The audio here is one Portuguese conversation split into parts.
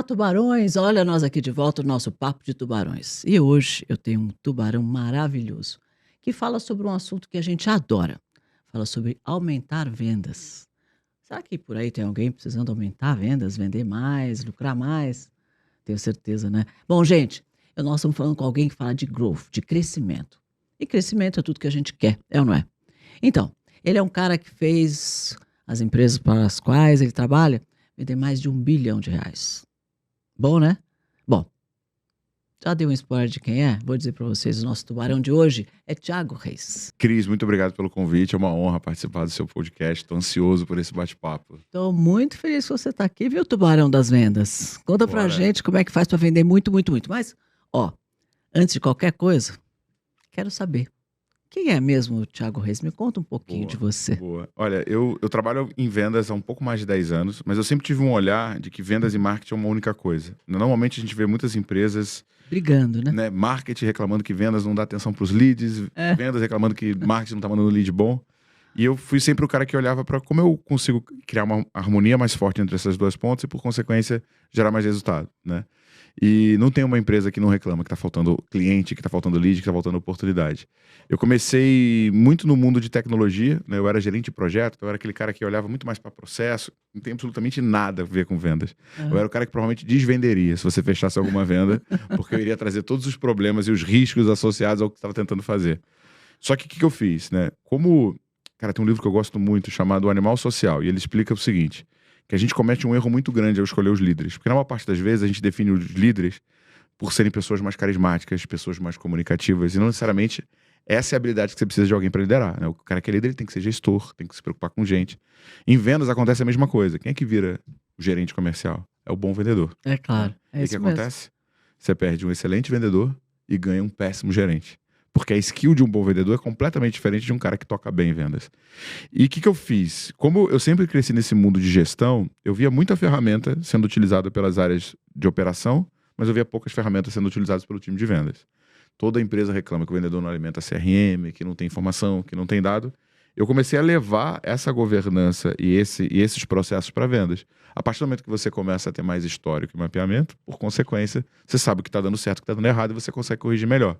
tubarões! Olha nós aqui de volta, o nosso papo de tubarões. E hoje eu tenho um tubarão maravilhoso que fala sobre um assunto que a gente adora. Fala sobre aumentar vendas. Será que por aí tem alguém precisando aumentar vendas, vender mais, lucrar mais? Tenho certeza, né? Bom, gente, nós estamos falando com alguém que fala de growth, de crescimento. E crescimento é tudo que a gente quer, é ou não é? Então, ele é um cara que fez as empresas para as quais ele trabalha vender mais de R$ 1 bilhão. Bom, né? Bom, já dei um spoiler de quem é? Vou dizer para vocês, o nosso tubarão de hoje é Thiago Reis. Cris, muito obrigado pelo convite, é uma honra participar do seu podcast, estou ansioso por esse bate-papo. Estou muito feliz que você está aqui, viu, tubarão das vendas? Conta pra gente como é que faz para vender muito, muito, muito. Mas, ó, antes de qualquer coisa, quero saber, quem é mesmo o Thiago Reis? Me conta um pouquinho de você. Boa. Olha, eu trabalho em vendas há um pouco mais de 10 anos, mas eu sempre tive um olhar de que vendas e marketing é uma única coisa. Normalmente a gente vê muitas empresas brigando, né? Marketing reclamando que vendas não dá atenção para os leads, vendas reclamando que marketing não está mandando lead bom. E eu fui sempre o cara que olhava para como eu consigo criar uma harmonia mais forte entre essas duas pontas e, por consequência, gerar mais resultado, né? E não tem uma empresa que não reclama que está faltando cliente, que está faltando lead, que está faltando oportunidade. Eu comecei muito no mundo de tecnologia, né? Eu era gerente de projeto, eu era aquele cara que olhava muito mais para processo, não tem absolutamente nada a ver com vendas. Eu era o cara que provavelmente desvenderia se você fechasse alguma venda, porque eu iria trazer todos os problemas e os riscos associados ao que estava tentando fazer. Só que o que eu fiz, né? Cara, tem um livro que eu gosto muito chamado O Animal Social, e ele explica o seguinte, que a gente comete um erro muito grande ao escolher os líderes. Porque na maior parte das vezes a gente define os líderes por serem pessoas mais carismáticas, pessoas mais comunicativas, e não necessariamente essa é a habilidade que você precisa de alguém para liderar, né? O cara que é líder, ele tem que ser gestor, tem que se preocupar com gente. Em vendas acontece a mesma coisa. Quem é que vira o gerente comercial? É o bom vendedor. É claro, é isso mesmo. E o que acontece? Você perde um excelente vendedor e ganha um péssimo gerente. Porque a skill de um bom vendedor é completamente diferente de um cara que toca bem em vendas. E o que eu fiz? Como eu sempre cresci nesse mundo de gestão, eu via muita ferramenta sendo utilizada pelas áreas de operação, mas eu via poucas ferramentas sendo utilizadas pelo time de vendas. Toda empresa reclama que o vendedor não alimenta CRM, que não tem informação, que não tem dado. Eu comecei a levar essa governança e esses processos para vendas. A partir do momento que você começa a ter mais histórico e mapeamento, por consequência, você sabe o que está dando certo, o que está dando errado, e você consegue corrigir melhor.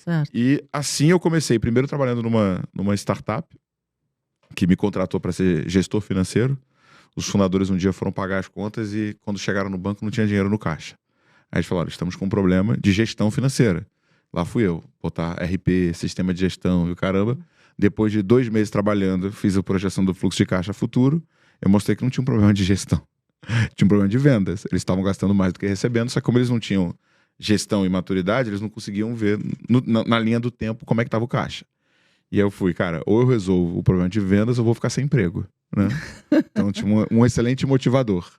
Certo. E assim eu comecei, primeiro trabalhando numa startup, que me contratou para ser gestor financeiro. Os fundadores um dia foram pagar as contas e quando chegaram no banco não tinha dinheiro no caixa. Aí eles falaram, estamos com um problema de gestão financeira. Lá fui eu, botar RP, sistema de gestão e o caramba. Depois de 2 meses trabalhando, fiz a projeção do fluxo de caixa futuro. Eu mostrei que não tinha um problema de gestão. Tinha um problema de vendas. Eles estavam gastando mais do que recebendo, só que como eles não tinham gestão e maturidade, eles não conseguiam ver na linha do tempo como é que estava o caixa. E aí eu fui, cara, ou eu resolvo o problema de vendas ou eu vou ficar sem emprego, né? Então tinha um excelente motivador.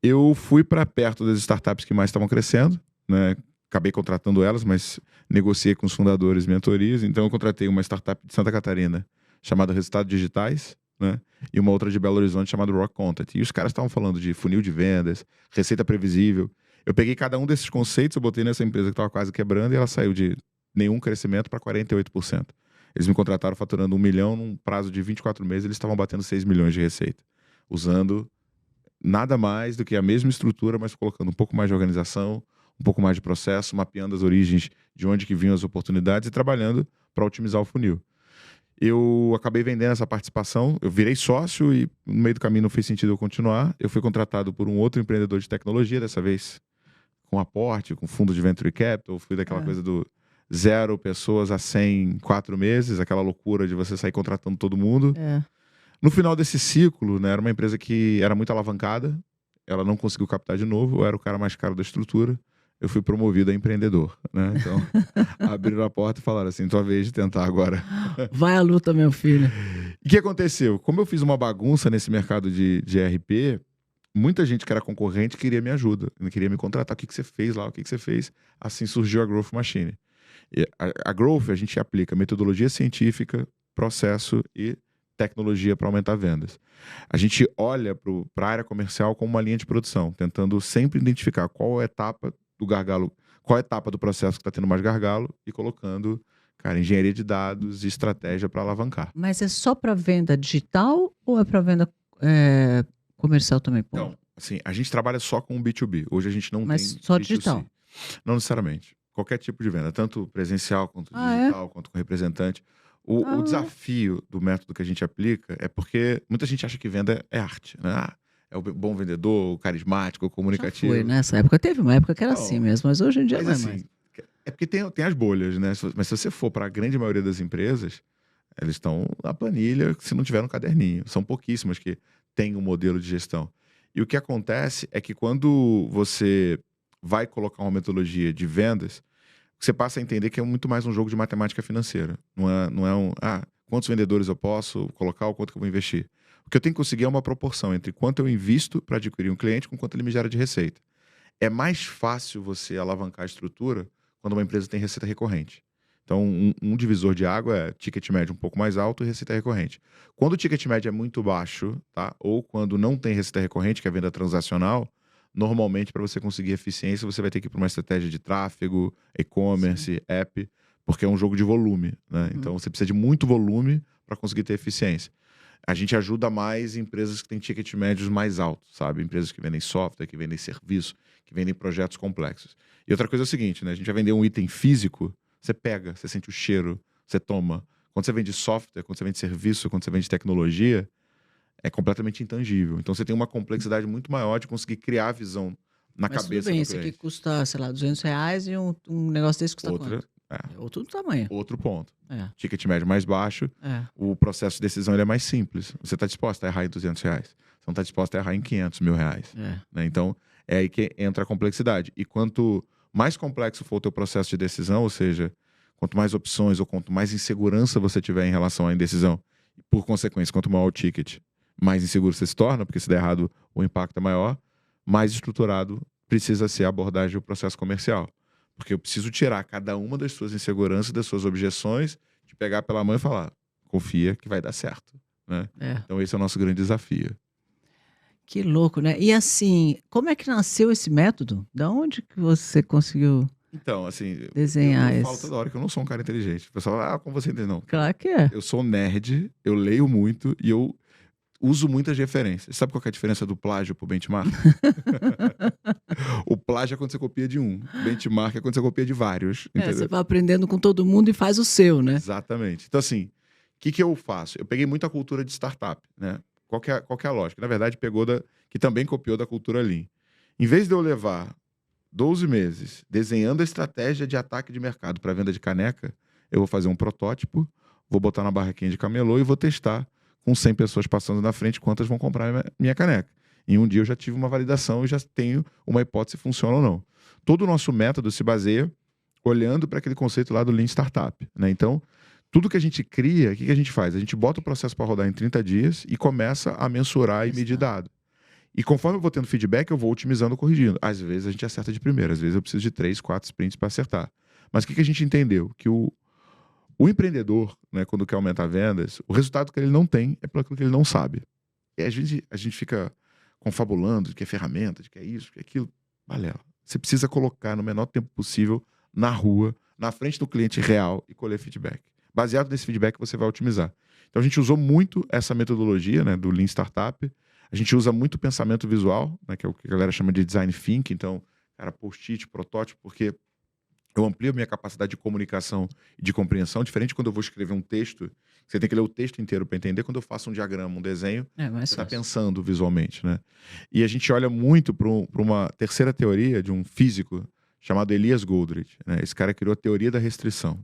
Eu fui para perto das startups que mais estavam crescendo, né? Acabei contratando elas, mas negociei com os fundadores mentorias. Então eu contratei uma startup de Santa Catarina chamada Resultados Digitais, né? E uma outra de Belo Horizonte chamada Rock Content. E os caras estavam falando de funil de vendas, receita previsível. Eu peguei cada um desses conceitos, eu botei nessa empresa que estava quase quebrando e ela saiu de nenhum crescimento para 48%. Eles me contrataram faturando 1 milhão num prazo de 24 meses, eles estavam batendo 6 milhões de receita. Usando nada mais do que a mesma estrutura, mas colocando um pouco mais de organização, um pouco mais de processo, mapeando as origens de onde que vinham as oportunidades e trabalhando para otimizar o funil. Eu acabei vendendo essa participação, eu virei sócio e no meio do caminho não fez sentido eu continuar. Eu fui contratado por um outro empreendedor de tecnologia, dessa vez com aporte, com fundo de venture capital. Fui daquela coisa do 0 pessoas a 100 em 4 meses, aquela loucura de você sair contratando todo mundo. No final desse ciclo, né, era uma empresa que era muito alavancada, ela não conseguiu captar de novo, eu era o cara mais caro da estrutura. Eu fui promovido a empreendedor, né? Então, abriram a porta e falaram assim, tua vez de tentar agora. Vai à luta, meu filho. E o que aconteceu? Como eu fiz uma bagunça nesse mercado de ERP, muita gente que era concorrente queria minha ajuda, queria me contratar. O que você fez lá? O que você fez? Assim surgiu a Growth Machine. E a Growth, a gente aplica metodologia científica, processo e tecnologia para aumentar vendas. A gente olha para a área comercial como uma linha de produção, tentando sempre identificar qual é a etapa do gargalo, qual é a etapa do processo que está tendo mais gargalo e colocando, cara, engenharia de dados e estratégia para alavancar. Mas é só para venda digital ou é para venda comercial também? Não, assim, a gente trabalha só com B2B. Hoje a gente não Mas tem só B2C. digital? Não necessariamente. Qualquer tipo de venda, tanto presencial quanto Ah, é? digital, quanto com representante. O Ah, desafio do método que a gente aplica é porque muita gente acha que venda é arte, né? Ah, é o bom vendedor, o carismático, o já foi, comunicativo. né? Nessa época teve uma época que era assim Não, mesmo, mas hoje em dia mas não é mais. assim, é porque tem as bolhas, né? Mas se você for para a grande maioria das empresas, eles estão na planilha se não tiver no caderninho. São pouquíssimas que têm um modelo de gestão. E o que acontece é que quando você vai colocar uma metodologia de vendas, você passa a entender que é muito mais um jogo de matemática financeira. Não é quantos vendedores eu posso colocar ou quanto que eu vou investir. O que eu tenho que conseguir é uma proporção entre quanto eu invisto para adquirir um cliente com quanto ele me gera de receita. É mais fácil você alavancar a estrutura quando uma empresa tem receita recorrente. Então, um divisor de água é ticket médio um pouco mais alto e receita recorrente. Quando o ticket médio é muito baixo, tá? Ou quando não tem receita recorrente, que é a venda transacional, normalmente para você conseguir eficiência, você vai ter que ir para uma estratégia de tráfego, Sim. e-commerce, app, porque é um jogo de volume, né? Uhum. Então, você precisa de muito volume para conseguir ter eficiência. A gente ajuda mais empresas que têm ticket médios mais altos, sabe? Empresas que vendem software, que vendem serviço, que vendem projetos complexos. E outra coisa é o seguinte, né? A gente vai vender um item físico, você pega, você sente o cheiro, você toma. Quando você vende software, quando você vende serviço, quando você vende tecnologia, é completamente intangível. Então você tem uma complexidade muito maior de conseguir criar a visão na Mas tudo cabeça bem, do esse aqui cliente. custa, sei lá, R$ 200 e um negócio desse custa Outra, quanto? é, É outro tamanho. outro ponto. É, Ticket médio mais baixo, é. o processo de decisão ele é mais simples. Você está disposto a errar em R$ 200. Você não está disposto a errar em R$ 500.000. É. Né? Então, é aí que entra a complexidade. E quanto mais complexo for o teu processo de decisão, ou seja, quanto mais opções ou quanto mais insegurança você tiver em relação à indecisão, por consequência, quanto maior o ticket, mais inseguro você se torna, porque se der errado, o impacto é maior, mais estruturado precisa ser a abordagem do processo comercial. Porque eu preciso tirar cada uma das suas inseguranças, das suas objeções, te pegar pela mão e falar, confia que vai dar certo, né? É. Então esse é o nosso grande desafio. Que louco, né? E assim, como é que nasceu esse método? Da onde que você conseguiu Então, assim, eu desenhar falo esse? toda hora que eu não sou um cara inteligente. O pessoal fala, como você entende? Não, cara. Claro que é. Eu sou nerd, eu leio muito e eu uso muitas referências. Sabe qual que é a diferença do plágio pro benchmark? O plágio é quando você copia de um. Benchmark é quando você copia de vários, É, você entendeu? vai aprendendo com todo mundo e faz o seu, né? Exatamente. Então, assim, o que eu faço? Eu peguei muita cultura de startup, né? Qual que é a lógica? Na verdade, que também copiou da cultura Lean. Em vez de eu levar 12 meses desenhando a estratégia de ataque de mercado para venda de caneca, eu vou fazer um protótipo, vou botar na barraquinha de camelô e vou testar com 100 pessoas passando na frente quantas vão comprar minha caneca. Em um dia eu já tive uma validação e já tenho uma hipótese se funciona ou não. Todo o nosso método se baseia olhando para aquele conceito lá do Lean Startup, né? Então, tudo que a gente cria, o que a gente faz? A gente bota o processo para rodar em 30 dias e começa a mensurar e medir Testar. dado. E conforme eu vou tendo feedback, eu vou otimizando, corrigindo. Às vezes a gente acerta de primeira, às vezes eu preciso de 3, 4 sprints para acertar. Mas o que a gente entendeu? Que o empreendedor, né, quando quer aumentar vendas, o resultado que ele não tem é pelo aquilo que ele não sabe. E às vezes a gente fica confabulando de que é ferramenta, de que é isso, de que é aquilo. Balela. Você precisa colocar no menor tempo possível na rua, na frente do cliente real e colher feedback. Baseado nesse feedback, você vai otimizar. Então a gente usou muito essa metodologia, né, do Lean Startup. A gente usa muito pensamento visual, né, que é o que a galera chama de design thinking. Então, cara, post-it, protótipo, porque eu amplio a minha capacidade de comunicação e de compreensão, diferente quando eu vou escrever um texto, você tem que ler o texto inteiro para entender. Quando eu faço um diagrama, um desenho, É mais você está fácil. pensando visualmente, né? E a gente olha muito para uma terceira teoria de um físico chamado Elias Goldrich, né? Esse cara criou a teoria da restrição.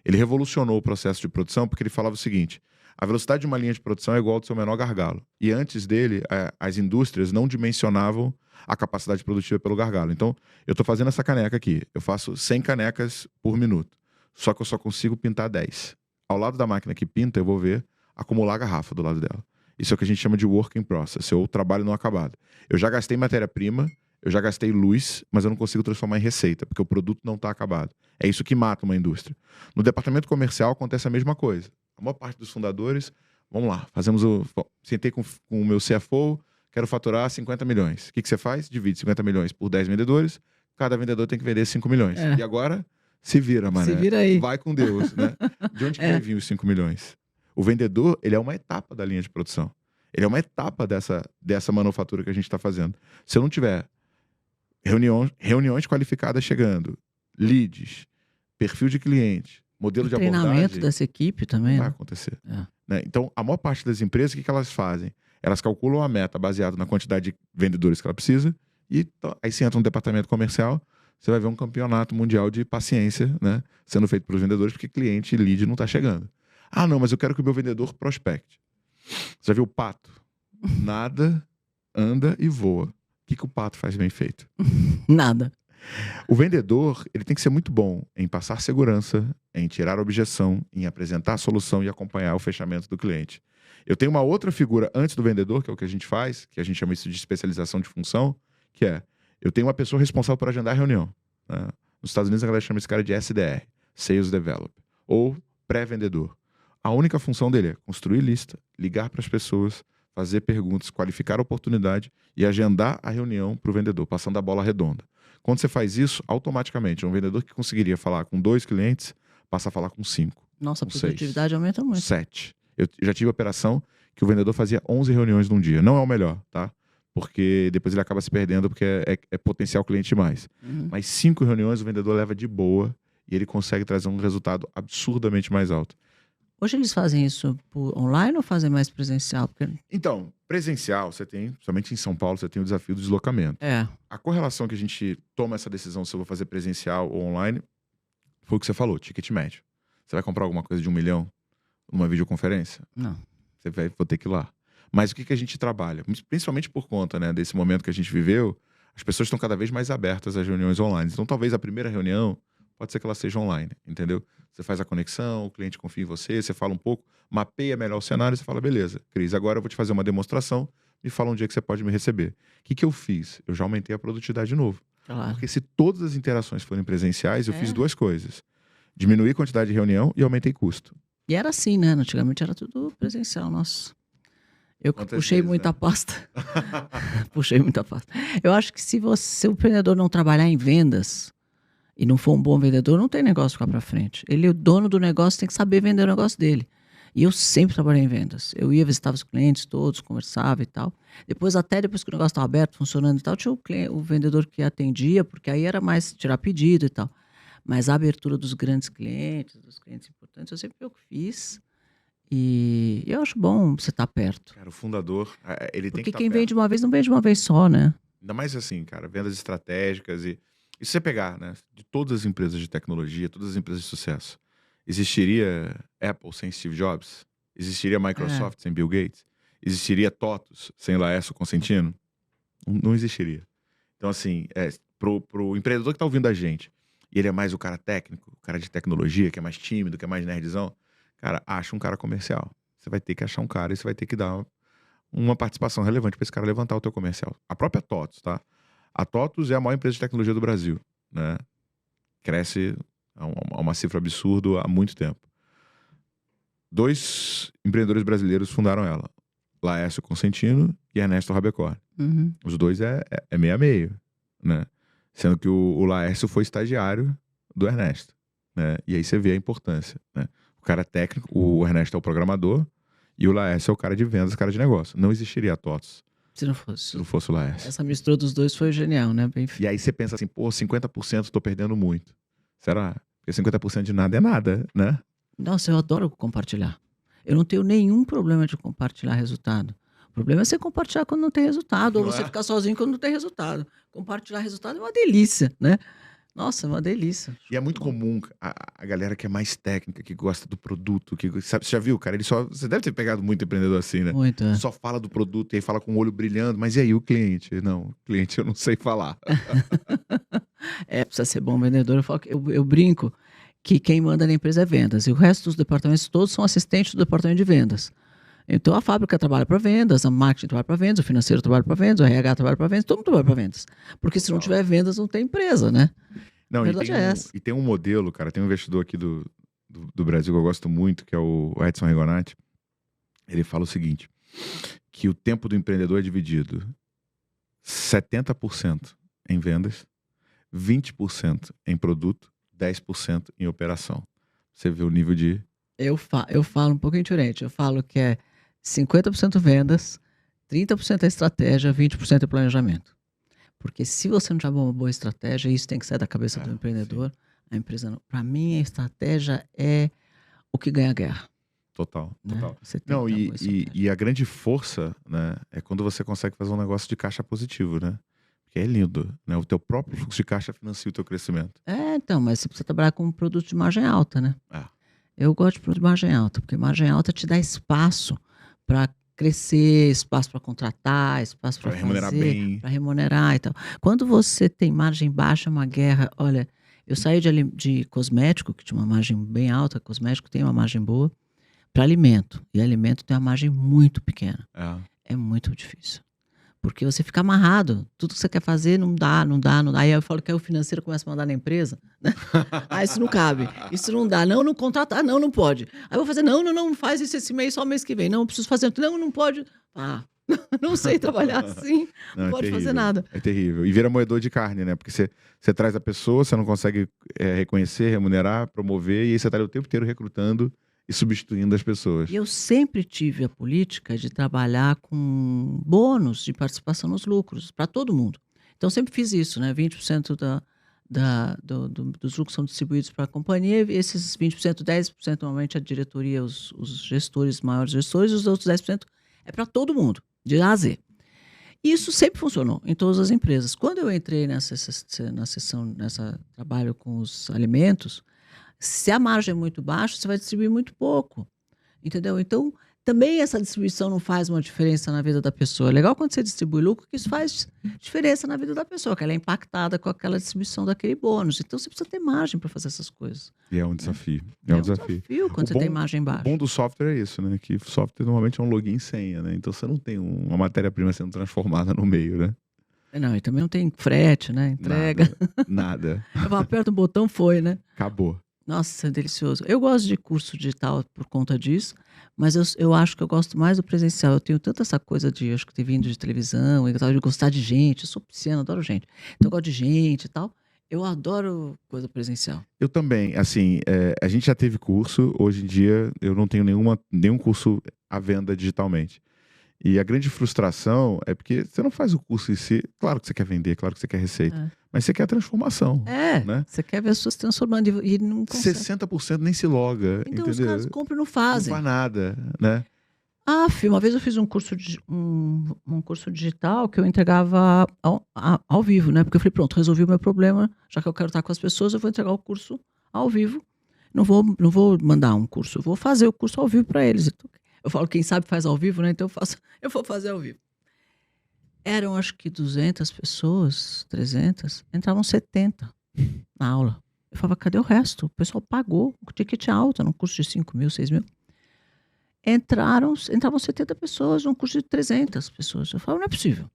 Ele revolucionou o processo de produção porque ele falava o seguinte: a velocidade de uma linha de produção é igual ao do seu menor gargalo. E antes dele, as indústrias não dimensionavam a capacidade produtiva pelo gargalo. Então, eu estou fazendo essa caneca aqui. Eu faço 100 canecas por minuto. Só que eu só consigo pintar 10. Ao lado da máquina que pinta, eu vou ver acumular a garrafa do lado dela. Isso é o que a gente chama de work in process, ou trabalho não acabado. Eu já gastei matéria-prima, eu já gastei luz, mas eu não consigo transformar em receita, porque o produto não está acabado. É isso que mata uma indústria. No departamento comercial acontece a mesma coisa. A maior parte dos fundadores, vamos lá, sentei com o meu CFO, quero faturar 50 milhões. O que você faz? Divide 50 milhões por 10 vendedores, cada vendedor tem que vender 5 milhões. É. E agora, se vira, mané. Se vira aí. Vai com Deus, né? De onde que vai vir os 5 milhões? O vendedor, ele é uma etapa da linha de produção. Ele é uma etapa dessa manufatura que a gente está fazendo. Se eu não tiver reuniões qualificadas chegando, leads, perfil de cliente, modelo E de treinamento abordagem, dessa equipe não também, vai né? acontecer. É. Né? Então, a maior parte das empresas, o que elas fazem? Elas calculam a meta baseada na quantidade de vendedores que ela precisa e aí você entra no departamento comercial, você vai ver um campeonato mundial de paciência, né, sendo feito pelos vendedores porque cliente e lead não está chegando. Ah, não, mas eu quero que o meu vendedor prospecte. Você já viu o pato? Nada, anda e voa. O que o pato faz bem feito? Nada. O vendedor, ele tem que ser muito bom em passar segurança, em tirar objeção, em apresentar a solução e acompanhar o fechamento do cliente. Eu tenho uma outra figura antes do vendedor, que é o que a gente faz, que a gente chama isso de especialização de função, que é, eu tenho uma pessoa responsável por agendar a reunião. Né? Nos Estados Unidos a galera chama esse cara de SDR, Sales Developer, ou pré-vendedor. A única função dele é construir lista, ligar para as pessoas, fazer perguntas, qualificar a oportunidade e agendar a reunião para o vendedor, passando a bola redonda. Quando você faz isso, automaticamente, um vendedor que conseguiria falar com 2 clientes, passa a falar com 5. Nossa, a Com produtividade aumenta muito. 7. Eu já tive operação que o vendedor fazia 11 reuniões num dia. Não é o melhor, tá? Porque depois ele acaba se perdendo porque é potencial cliente demais. Mas 5 reuniões o vendedor leva de boa e ele consegue trazer um resultado absurdamente mais alto. Hoje eles fazem isso online ou fazem mais presencial? Porque... Então, presencial, você tem, somente em São Paulo, você tem o desafio do deslocamento. É. A correlação que a gente toma essa decisão se eu vou fazer presencial ou online foi o que você falou, ticket médio. Você vai comprar alguma coisa de 1 milhão numa videoconferência? Não. Você vou ter que ir lá. Mas o que a gente trabalha? Principalmente por conta, né, desse momento que a gente viveu, as pessoas estão cada vez mais abertas às reuniões online. Então, talvez a primeira reunião pode ser que ela seja online, entendeu? Você faz a conexão, o cliente confia em você, você fala um pouco, mapeia melhor o cenário e você fala, beleza, Cris, agora eu vou te fazer uma demonstração, me fala um dia que você pode me receber. O que eu fiz? Eu já aumentei a produtividade de novo. Claro. Porque se todas as interações forem presenciais, eu fiz 2 coisas. Diminuí a quantidade de reunião e aumentei custo. E era assim, né? Antigamente era tudo presencial, nossa. Eu Quantas puxei vezes, muita né? pasta. Puxei muita pasta. Eu acho que se o empreendedor não trabalhar em vendas e não for um bom vendedor, não tem negócio ficar para frente. Ele, o dono do negócio, tem que saber vender o negócio dele. E eu sempre trabalhei em vendas. Eu ia, visitava os clientes todos, conversava e tal. Depois que o negócio estava aberto, funcionando e tal, tinha o vendedor que atendia, porque aí era mais tirar pedido e tal. Mas a abertura dos grandes clientes, dos clientes importantes, eu sempre eu que fiz. E eu acho bom você estar perto. Cara, o fundador, ele tem que Porque estar quem perto. vende uma vez, não vende uma vez só, né? Ainda mais assim, cara, vendas estratégicas e se você pegar, né, de todas as empresas de tecnologia, todas as empresas de sucesso, existiria Apple sem Steve Jobs? Existiria Microsoft sem Bill Gates? Existiria TOTUS sem Laércio Consentino? Não existiria. Então, assim, pro empreendedor que tá ouvindo a gente, e ele é mais o cara técnico, o cara de tecnologia, que é mais tímido, que é mais nerdzão, cara, acha um cara comercial. Você vai ter que achar um cara e você vai ter que dar uma participação relevante para esse cara levantar o teu comercial. A própria TOTUS, tá? A TOTUS é a maior empresa de tecnologia do Brasil, né? Cresce a uma cifra absurda há muito tempo. 2 empreendedores brasileiros fundaram ela. Laércio Consentino e Ernesto Rabecor. Os 2 é meio a meio, né? Sendo que o Laércio foi estagiário do Ernesto, né? E aí você vê a importância, né? O cara é técnico, o Ernesto é o programador e o Laércio é o cara de vendas, o cara de negócio. Não existiria a TOTUS Se não fosse. se não fosse o Laércio. Essa mistura dos dois foi genial, né? Bem... E aí você pensa assim, pô, 50% tô perdendo muito. Será? Porque 50% de nada é nada, né? Nossa, eu adoro compartilhar. Eu não tenho nenhum problema de compartilhar resultado. O problema é você compartilhar quando não tem resultado, ou Não você é? ficar sozinho quando não tem resultado. Compartilhar resultado é uma delícia, né? Nossa, é uma delícia. E é muito comum a galera que é mais técnica, que gosta do produto, que sabe, você já viu, cara? Você deve ter pegado muito empreendedor assim, né? Muito, é. Só fala do produto e aí fala com o olho brilhando, mas e aí o cliente? Não, o cliente eu não sei falar. Precisa ser bom vendedor. Eu brinco que quem manda na empresa é vendas. E o resto dos departamentos todos são assistentes do departamento de vendas. Então a fábrica trabalha para vendas, a marketing trabalha para vendas, o financeiro trabalha para vendas, o RH trabalha para vendas, todo mundo trabalha para vendas. Porque se não tiver vendas, não tem empresa, né? Não, A verdade é essa. e tem um modelo, cara, tem um investidor aqui do Brasil que eu gosto muito, que é o Edson Rigonati. Ele fala o seguinte, que o tempo do empreendedor é dividido 70% em vendas, 20% em produto, 10% em operação. Você vê o nível de... Eu falo um pouquinho diferente. Eu falo que é 50% vendas, 30% é estratégia, 20% é planejamento. Porque se você não tiver uma boa estratégia, isso tem que sair da cabeça do empreendedor, a empresa não. Para mim, a estratégia é o que ganha a guerra. Total, Né? total. Você tem Não, que ter uma boa estratégia. e a grande força, né, é quando você consegue fazer um negócio de caixa positivo, né? Porque é lindo, né? O teu próprio fluxo de caixa financia o teu crescimento. Então, mas você precisa trabalhar com um produto de margem alta, né? Ah, Eu gosto de produto de margem alta, porque margem alta te dá espaço para crescer, espaço para contratar, espaço para pra remunerar fazer, bem. para remunerar e tal. Quando você tem margem baixa, é uma guerra. Olha, eu saí de cosmético, que tinha uma margem bem alta, cosmético tem uma margem boa, para alimento. E alimento tem uma margem muito pequena. É. É muito difícil. Porque você fica amarrado. Tudo que você quer fazer não dá, não dá, não dá. Aí eu falo que aí o financeiro começa a mandar na empresa, né? Ah, isso não cabe, isso não dá. Não, não contrata, não, não pode. Aí eu vou fazer, não faz isso esse mês, só o mês que vem. Não, eu preciso fazer, não pode. Ah, não sei trabalhar assim, não pode fazer nada. É terrível. E vira moedor de carne, né? Porque você traz a pessoa, você não consegue reconhecer, remunerar, promover, e aí você tá ali o tempo inteiro recrutando e substituindo as pessoas. E eu sempre tive a política de trabalhar com bônus de participação nos lucros, para todo mundo. Então, eu sempre fiz isso, né? 20% dos lucros são distribuídos para a companhia, e esses 20%, 10% normalmente a diretoria, os gestores, maiores gestores, os outros 10% é para todo mundo, de A a Z. E isso sempre funcionou em todas as empresas. Quando eu entrei nessa trabalho com os alimentos, se a margem é muito baixa, você vai distribuir muito pouco. Entendeu? Então, também essa distribuição não faz uma diferença na vida da pessoa. É legal quando você distribui lucro, que isso faz diferença na vida da pessoa, que ela é impactada com aquela distribuição daquele bônus. Então, você precisa ter margem para fazer essas coisas. E é um desafio. É um desafio quando você tem margem baixa. O bom do software é isso, né? Que o software normalmente é um login e senha, né? Então, você não tem uma matéria-prima sendo transformada no meio, né? Não, e também não tem frete, né? Entrega. Nada. Eu aperto um botão, foi, né? Acabou. Nossa, é delicioso. Eu gosto de curso digital por conta disso, mas eu acho que eu gosto mais do presencial. Eu tenho tanta essa coisa de, acho que ter vindo de televisão, e tal, de gostar de gente. Eu sou pisciana, adoro gente. Então eu gosto de gente e tal. Eu adoro coisa presencial. Eu também. Assim, a gente já teve curso. Hoje em dia, eu não tenho nenhum curso à venda digitalmente. E a grande frustração é porque você não faz o curso em si. Claro que você quer vender, claro que você quer receita. Mas você quer a transformação. Né? Você quer ver as pessoas transformando e não consegue. 60% nem se loga. Então entendeu? os caras compram e não fazem. Não faz nada, né? Uma vez eu fiz um curso digital que eu entregava ao vivo, né? Porque eu falei, pronto, resolvi o meu problema, já que eu quero estar com as pessoas, eu vou entregar o curso ao vivo. Não vou mandar um curso, eu vou fazer o curso ao vivo para eles. Eu falo, quem sabe faz ao vivo, né? Então eu vou fazer ao vivo. Eram acho que 200 pessoas, 300, entravam 70 na aula. Eu falava, cadê o resto? O pessoal pagou o ticket alto, num curso de 5 mil, 6 mil. Entravam 70 pessoas num curso de 300 pessoas. Eu falava, não é possível.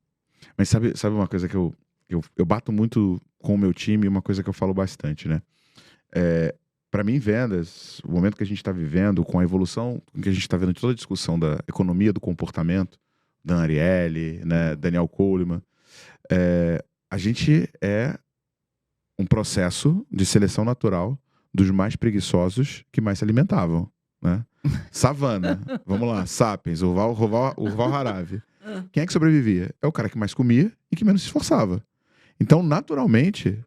Mas sabe uma coisa que eu bato muito com o meu time, uma coisa que eu falo bastante, né? Para mim, vendas, o momento que a gente está vivendo, com a evolução que a gente está vendo de toda a discussão da economia do comportamento, Dan Ariely, né, Daniel Goleman, a gente é um processo de seleção natural dos mais preguiçosos que mais se alimentavam, né? Savana, vamos lá, Sapiens, o Val Harari. Quem é que sobrevivia? É o cara que mais comia e que menos se esforçava. Então, naturalmente,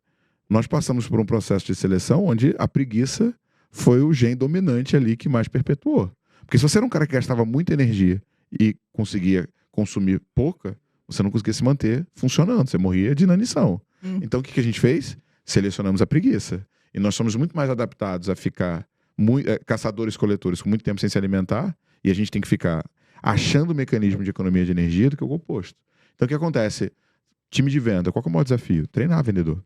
nós passamos por um processo de seleção onde a preguiça foi o gene dominante ali que mais perpetuou. Porque se você era um cara que gastava muita energia e conseguia consumir pouca, você não conseguia se manter funcionando, você morria de inanição. Então, o que a gente fez? Selecionamos a preguiça. E nós somos muito mais adaptados a ficar caçadores-coletores com muito tempo sem se alimentar, e a gente tem que ficar achando o mecanismo de economia de energia do que o oposto. Então, o que acontece? Time de venda, qual que é o maior desafio? Treinar vendedor.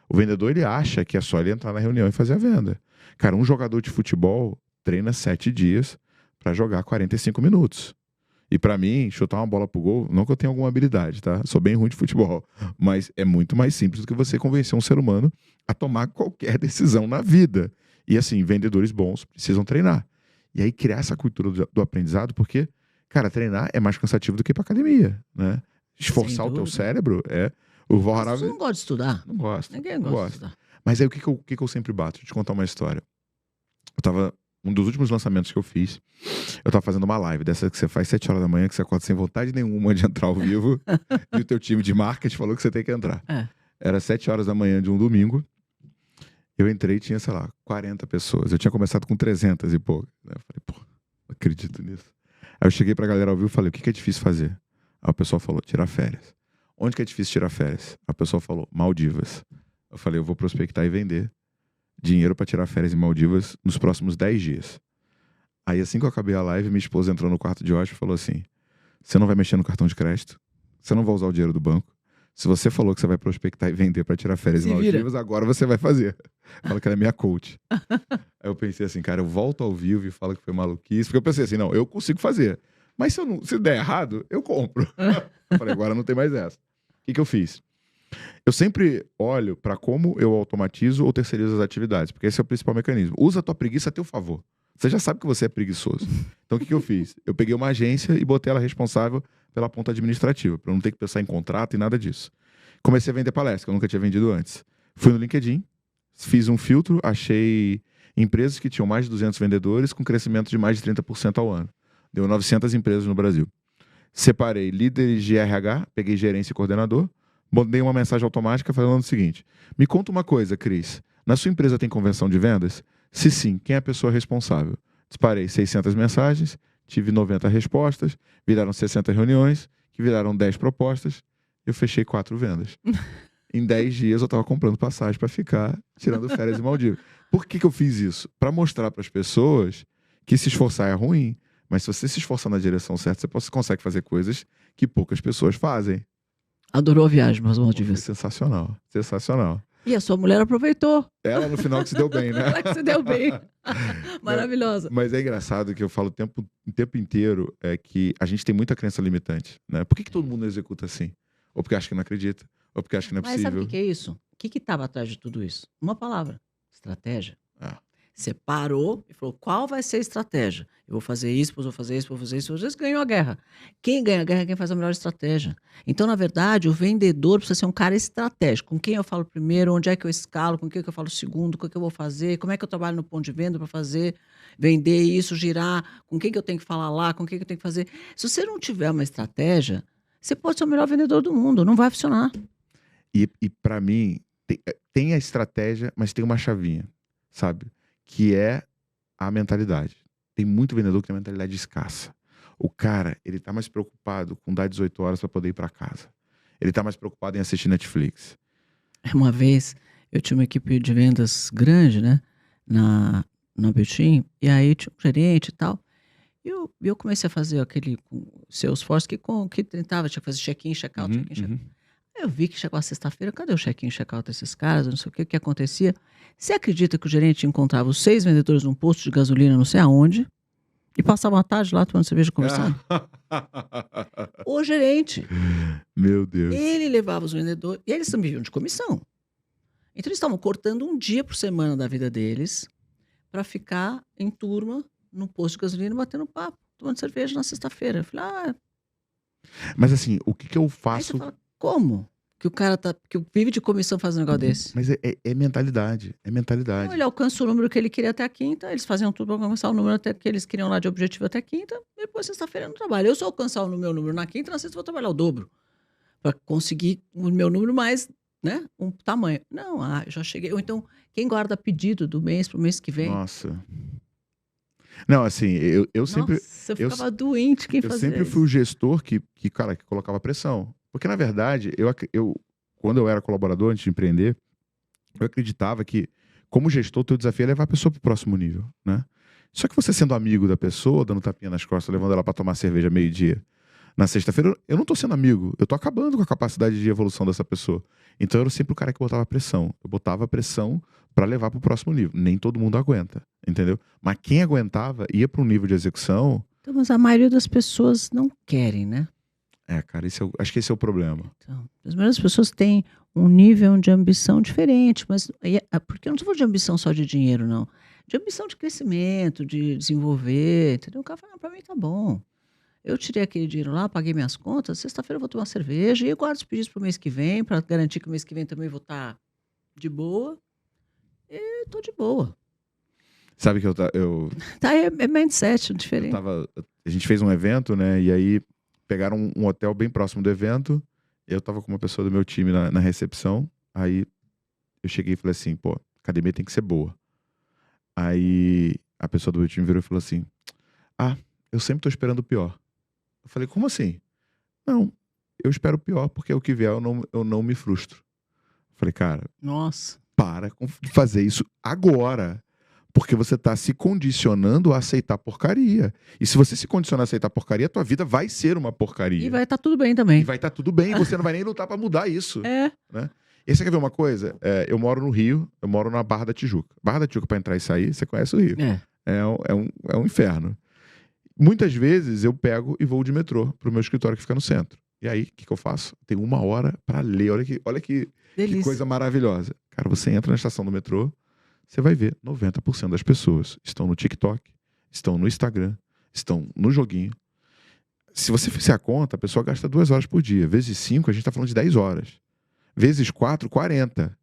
O vendedor, ele acha que é só ele entrar na reunião e fazer a venda. Cara, um jogador de futebol treina 7 dias para jogar 45 minutos. E para mim, chutar uma bola pro gol, não que eu tenha alguma habilidade, tá? Sou bem ruim de futebol. Mas é muito mais simples do que você convencer um ser humano a tomar qualquer decisão na vida. E assim, vendedores bons precisam treinar. E aí criar essa cultura do aprendizado, porque, cara, treinar é mais cansativo do que ir pra academia, né? Esforçar o teu cérebro O Val Harari... Você não gosta de estudar? Não gosta. Ninguém gosta de estudar. Mas aí o que eu sempre bato? Deixa eu te contar uma história. Eu tava um dos últimos lançamentos que eu fiz, eu tava fazendo uma live, dessa que você faz 7 horas da manhã, que você acorda sem vontade nenhuma de entrar ao vivo, e o teu time de marketing falou que você tem que entrar. É. Era 7 horas da manhã de um domingo, eu entrei e tinha, sei lá, 40 pessoas. Eu tinha começado com 300 e pouco. Eu falei, pô, não acredito nisso. Aí eu cheguei pra galera ao vivo e falei, o que é difícil fazer? Aí o pessoal falou, tirar férias. Onde que é difícil tirar férias? A pessoa falou, Maldivas. Eu falei, eu vou prospectar e vender dinheiro pra tirar férias em Maldivas nos próximos 10 dias. Aí assim que eu acabei a live, minha esposa entrou no quarto de hóspede e falou assim, você não vai mexer no cartão de crédito, você não vai usar o dinheiro do banco, se você falou que você vai prospectar e vender pra tirar férias em Maldivas, agora você vai fazer. Fala que ela é minha coach. Aí eu pensei assim, cara, eu volto ao vivo e falo que foi maluquice, porque eu pensei assim, não, eu consigo fazer, mas se der errado, eu compro. Eu falei, agora não tem mais essa. O que eu fiz? Eu sempre olho para como eu automatizo ou terceirizo as atividades, porque esse é o principal mecanismo. Usa a tua preguiça a teu favor. Você já sabe que você é preguiçoso. Então o que eu fiz? Eu peguei uma agência e botei ela responsável pela ponta administrativa, para eu não ter que pensar em contrato e nada disso. Comecei a vender palestra, que eu nunca tinha vendido antes. Fui no LinkedIn, fiz um filtro, achei empresas que tinham mais de 200 vendedores com crescimento de mais de 30% ao ano. Deu 900 empresas no Brasil. Separei líderes de RH, peguei gerência e coordenador, mandei uma mensagem automática falando o seguinte, me conta uma coisa, Cris, na sua empresa tem convenção de vendas? Se sim, quem é a pessoa responsável? Disparei 600 mensagens, tive 90 respostas, viraram 60 reuniões, que viraram 10 propostas, eu fechei 4 vendas. Em 10 dias eu estava comprando passagem para ficar tirando férias em Maldivas. Por que eu fiz isso? Para mostrar para as pessoas que se esforçar é ruim, mas se você se esforçar na direção certa, você consegue fazer coisas que poucas pessoas fazem. Adorou a viagem para as Foi Maldivas. sensacional, sensacional. E a sua mulher aproveitou. Ela no final que se deu bem, né? Ela que se deu bem. Maravilhosa. Mas é engraçado que eu falo o tempo inteiro é que a gente tem muita crença limitante, né? Por que todo mundo executa assim? Ou porque acha que não acredita, ou porque acha que não é Mas possível. sabe o que é isso? O que estava atrás de tudo isso? Uma palavra: estratégia. Ah. Você parou e falou, qual vai ser a estratégia? Eu vou fazer isso, depois vou fazer isso, vou fazer isso. Às vezes ganhou a guerra. Quem ganha a guerra é quem faz a melhor estratégia. Então, na verdade, o vendedor precisa ser um cara estratégico. Com quem eu falo primeiro, onde é que eu escalo, com quem que eu falo segundo, o que eu vou fazer, como é que eu trabalho no ponto de venda para fazer, vender isso, girar, com quem que eu tenho que falar lá, com quem que eu tenho que fazer. Se você não tiver uma estratégia, você pode ser o melhor vendedor do mundo, não vai funcionar. E para mim, tem a estratégia, mas tem uma chavinha, sabe? Que é a mentalidade. Tem muito vendedor que tem uma mentalidade escassa. O cara, ele tá mais preocupado com dar 18 horas para poder ir para casa. Ele tá mais preocupado em assistir Netflix. Uma vez, eu tinha uma equipe de vendas grande, né? Na Beltim, e aí tinha um gerente e tal. E eu comecei a fazer aquele Salesforce que tentava, tinha que fazer check-in, check-out, check-in, check-out. Eu vi que chegou a sexta-feira, cadê o check-in, check-out desses caras, não sei o que acontecia. Você acredita que o gerente encontrava os 6 vendedores num posto de gasolina, não sei aonde, e passava a tarde lá tomando cerveja e conversando? O gerente. Meu Deus. Ele levava os vendedores, e eles também viviam de comissão. Então eles estavam cortando um dia por semana da vida deles para ficar em turma num posto de gasolina batendo papo, tomando cerveja na sexta-feira. Eu falei, Mas assim, o que eu aí faço... você fala, como? Que o cara que vive de comissão faz um negócio desse. Mas é mentalidade, é mentalidade. Então, ele alcança o número que ele queria até a quinta, eles faziam tudo para alcançar o número até que eles queriam lá de objetivo até a quinta, e depois sexta-feira não trabalho. Eu, se eu alcançar o meu número na quinta, na sexta eu vou trabalhar o dobro, para conseguir o meu número mais, né, um tamanho. Não, já cheguei. Ou então, quem guarda pedido do mês para o mês que vem? Nossa. Não, assim, eu sempre... Nossa, eu ficava doente quem Eu fazia sempre fui o gestor que colocava pressão. Porque, na verdade, quando eu era colaborador, antes de empreender, eu acreditava que, como gestor, o teu desafio é levar a pessoa para o próximo nível, né? Só que você sendo amigo da pessoa, dando tapinha nas costas, levando ela para tomar cerveja meio-dia, na sexta-feira, eu não tô sendo amigo. Eu tô acabando com a capacidade de evolução dessa pessoa. Então, eu era sempre o cara que botava pressão. Eu botava pressão para levar para o próximo nível. Nem todo mundo aguenta, entendeu? Mas quem aguentava ia para um nível de execução... Então, mas a maioria das pessoas não querem, né? Cara, acho que esse é o problema. Então, as melhores pessoas têm um nível de ambição diferente, mas porque eu não estou falando de ambição só de dinheiro, não. De ambição de crescimento, de desenvolver, entendeu? O cara fala, para mim tá bom. Eu tirei aquele dinheiro lá, paguei minhas contas, sexta-feira eu vou tomar cerveja e eu guardo os pedidos para o mês que vem, para garantir que o mês que vem também vou estar de boa. E tô de boa. Sabe que Tá, é mindset diferente. a gente fez um evento, né? E aí pegaram um hotel bem próximo do evento. Eu tava com uma pessoa do meu time na recepção. Aí eu cheguei e falei assim, pô, a academia tem que ser boa. Aí a pessoa do meu time virou e falou assim, eu sempre tô esperando o pior. Eu falei, como assim? Não, eu espero o pior, porque o que vier eu não me frustro. Eu falei, cara, Nossa. para de fazer isso agora. Porque você tá se condicionando a aceitar porcaria. E se você se condicionar a aceitar porcaria, tua vida vai ser uma porcaria. E vai estar tudo bem também. E vai estar tudo bem, e você não vai nem lutar pra mudar isso. É. Né? E você quer ver uma coisa? Eu moro no Rio, eu moro na Barra da Tijuca. Barra da Tijuca, pra entrar e sair, você conhece o Rio. É um inferno. Muitas vezes eu pego e vou de metrô pro meu escritório que fica no centro. E aí, o que eu faço? Tenho 1 hora pra ler. Olha que coisa maravilhosa. Cara, você entra na estação do metrô, você vai ver 90% das pessoas estão no TikTok, estão no Instagram, estão no joguinho. Se você fizer a conta, a pessoa gasta 2 horas por dia. Vezes 5, a gente está falando de 10 horas. Vezes 4, 40.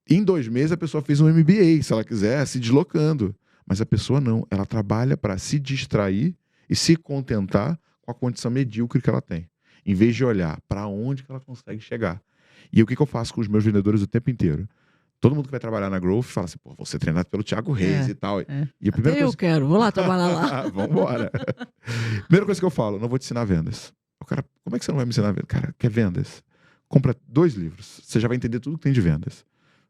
Em 2 meses, a pessoa fez um MBA, se ela quiser, se deslocando. Mas a pessoa não. Ela trabalha para se distrair e se contentar com a condição medíocre que ela tem. Em vez de olhar para onde que ela consegue chegar. E o que eu faço com os meus vendedores o tempo inteiro? Todo mundo que vai trabalhar na Growth fala assim, pô, vou ser treinado pelo Thiago Reis e tal. E a primeira eu quero, vou lá trabalhar lá. Vambora. Primeira coisa que eu falo, não vou te ensinar vendas. O cara, como é que você não vai me ensinar vendas? Cara, quer vendas? Compra 2 livros, você já vai entender tudo que tem de vendas.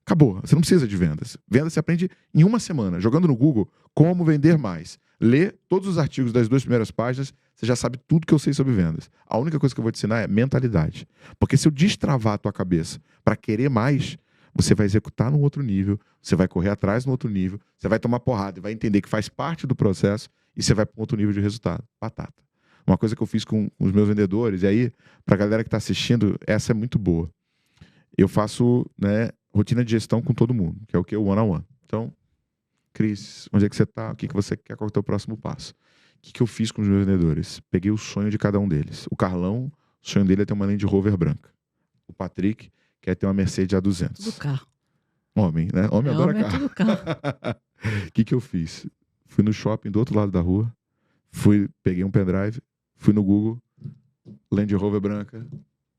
Acabou, você não precisa de vendas. Vendas você aprende em 1 semana, jogando no Google, como vender mais. Lê todos os artigos das 2 primeiras páginas, você já sabe tudo que eu sei sobre vendas. A única coisa que eu vou te ensinar é mentalidade. Porque se eu destravar a tua cabeça para querer mais, você vai executar num outro nível, você vai correr atrás num outro nível, você vai tomar porrada e vai entender que faz parte do processo e você vai para um outro nível de resultado. Batata. Uma coisa que eu fiz com os meus vendedores, e aí, para a galera que está assistindo, essa é muito boa. Eu faço, né, rotina de gestão com todo mundo, que é o que? O one-on-one. Então, Cris, onde é que você está? O que você quer? Qual é o teu próximo passo? O que eu fiz com os meus vendedores? Peguei o sonho de cada um deles. O Carlão, o sonho dele é ter uma Land Rover branca. O Patrick quer ter uma Mercedes A200. Tudo carro. Homem, né? Homem adora homem carro. É tudo carro. O que eu fiz? Fui no shopping do outro lado da rua, peguei um pendrive, fui no Google, Land Rover branca,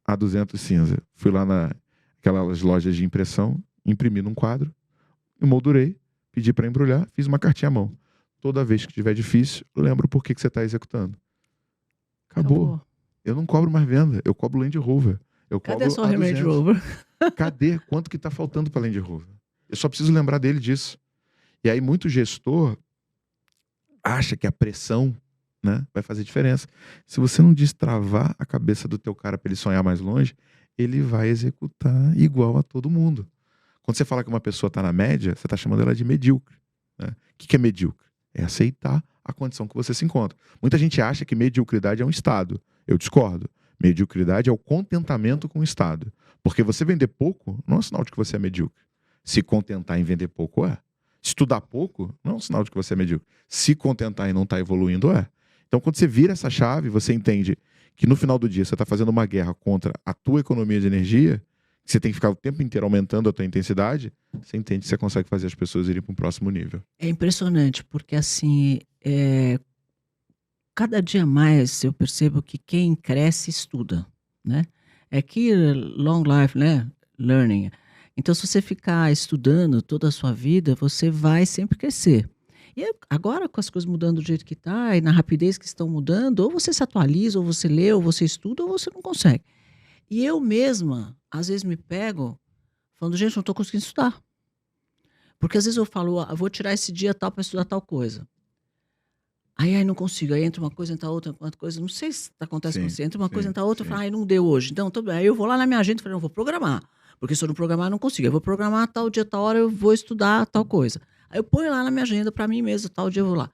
A200 cinza. Fui lá naquelas lojas de impressão, imprimi num quadro, emoldurei, pedi para embrulhar, fiz uma cartinha à mão. Toda vez que tiver difícil, lembro por que você está executando. Acabou. Eu não cobro mais venda, eu cobro Land Rover. Cadê sua Land Rover? Cadê? Quanto que está faltando para Land Rover? Eu só preciso lembrar dele disso. E aí muito gestor acha que a pressão, né, vai fazer diferença. Se você não destravar a cabeça do teu cara para ele sonhar mais longe, ele vai executar igual a todo mundo. Quando você fala que uma pessoa está na média, você está chamando ela de medíocre. Né? O que é medíocre? É aceitar a condição que você se encontra. Muita gente acha que mediocridade é um estado. Eu discordo. Mediocridade é o contentamento com o estado. Porque você vender pouco não é um sinal de que você é medíocre. Se contentar em vender pouco é. Estudar pouco não é um sinal de que você é medíocre. Se contentar e não estar evoluindo é. Então, quando você vira essa chave, você entende que no final do dia você está fazendo uma guerra contra a tua economia de energia, que você tem que ficar o tempo inteiro aumentando a tua intensidade, você entende que você consegue fazer as pessoas irem para um próximo nível. É impressionante, porque assim, cada dia mais eu percebo que quem cresce estuda, né? É que long life, né? Learning. Então, se você ficar estudando toda a sua vida, você vai sempre crescer. E agora, com as coisas mudando do jeito que está, e na rapidez que estão mudando, ou você se atualiza, ou você lê, ou você estuda, ou você não consegue. E eu mesma, às vezes me pego falando, gente, não estou conseguindo estudar. Porque às vezes eu falo, eu vou tirar esse dia tal para estudar tal coisa. Aí não consigo, aí entra uma coisa, entra outra coisa, não sei se acontece com você, entra uma coisa, entra outra, eu falo, não deu hoje. Então, aí eu vou lá na minha agenda e falo, não, vou programar. Porque se eu não programar, eu não consigo. Eu vou programar tal dia, tal hora, eu vou estudar tal coisa. Aí eu ponho lá na minha agenda para mim mesmo, tal dia eu vou lá.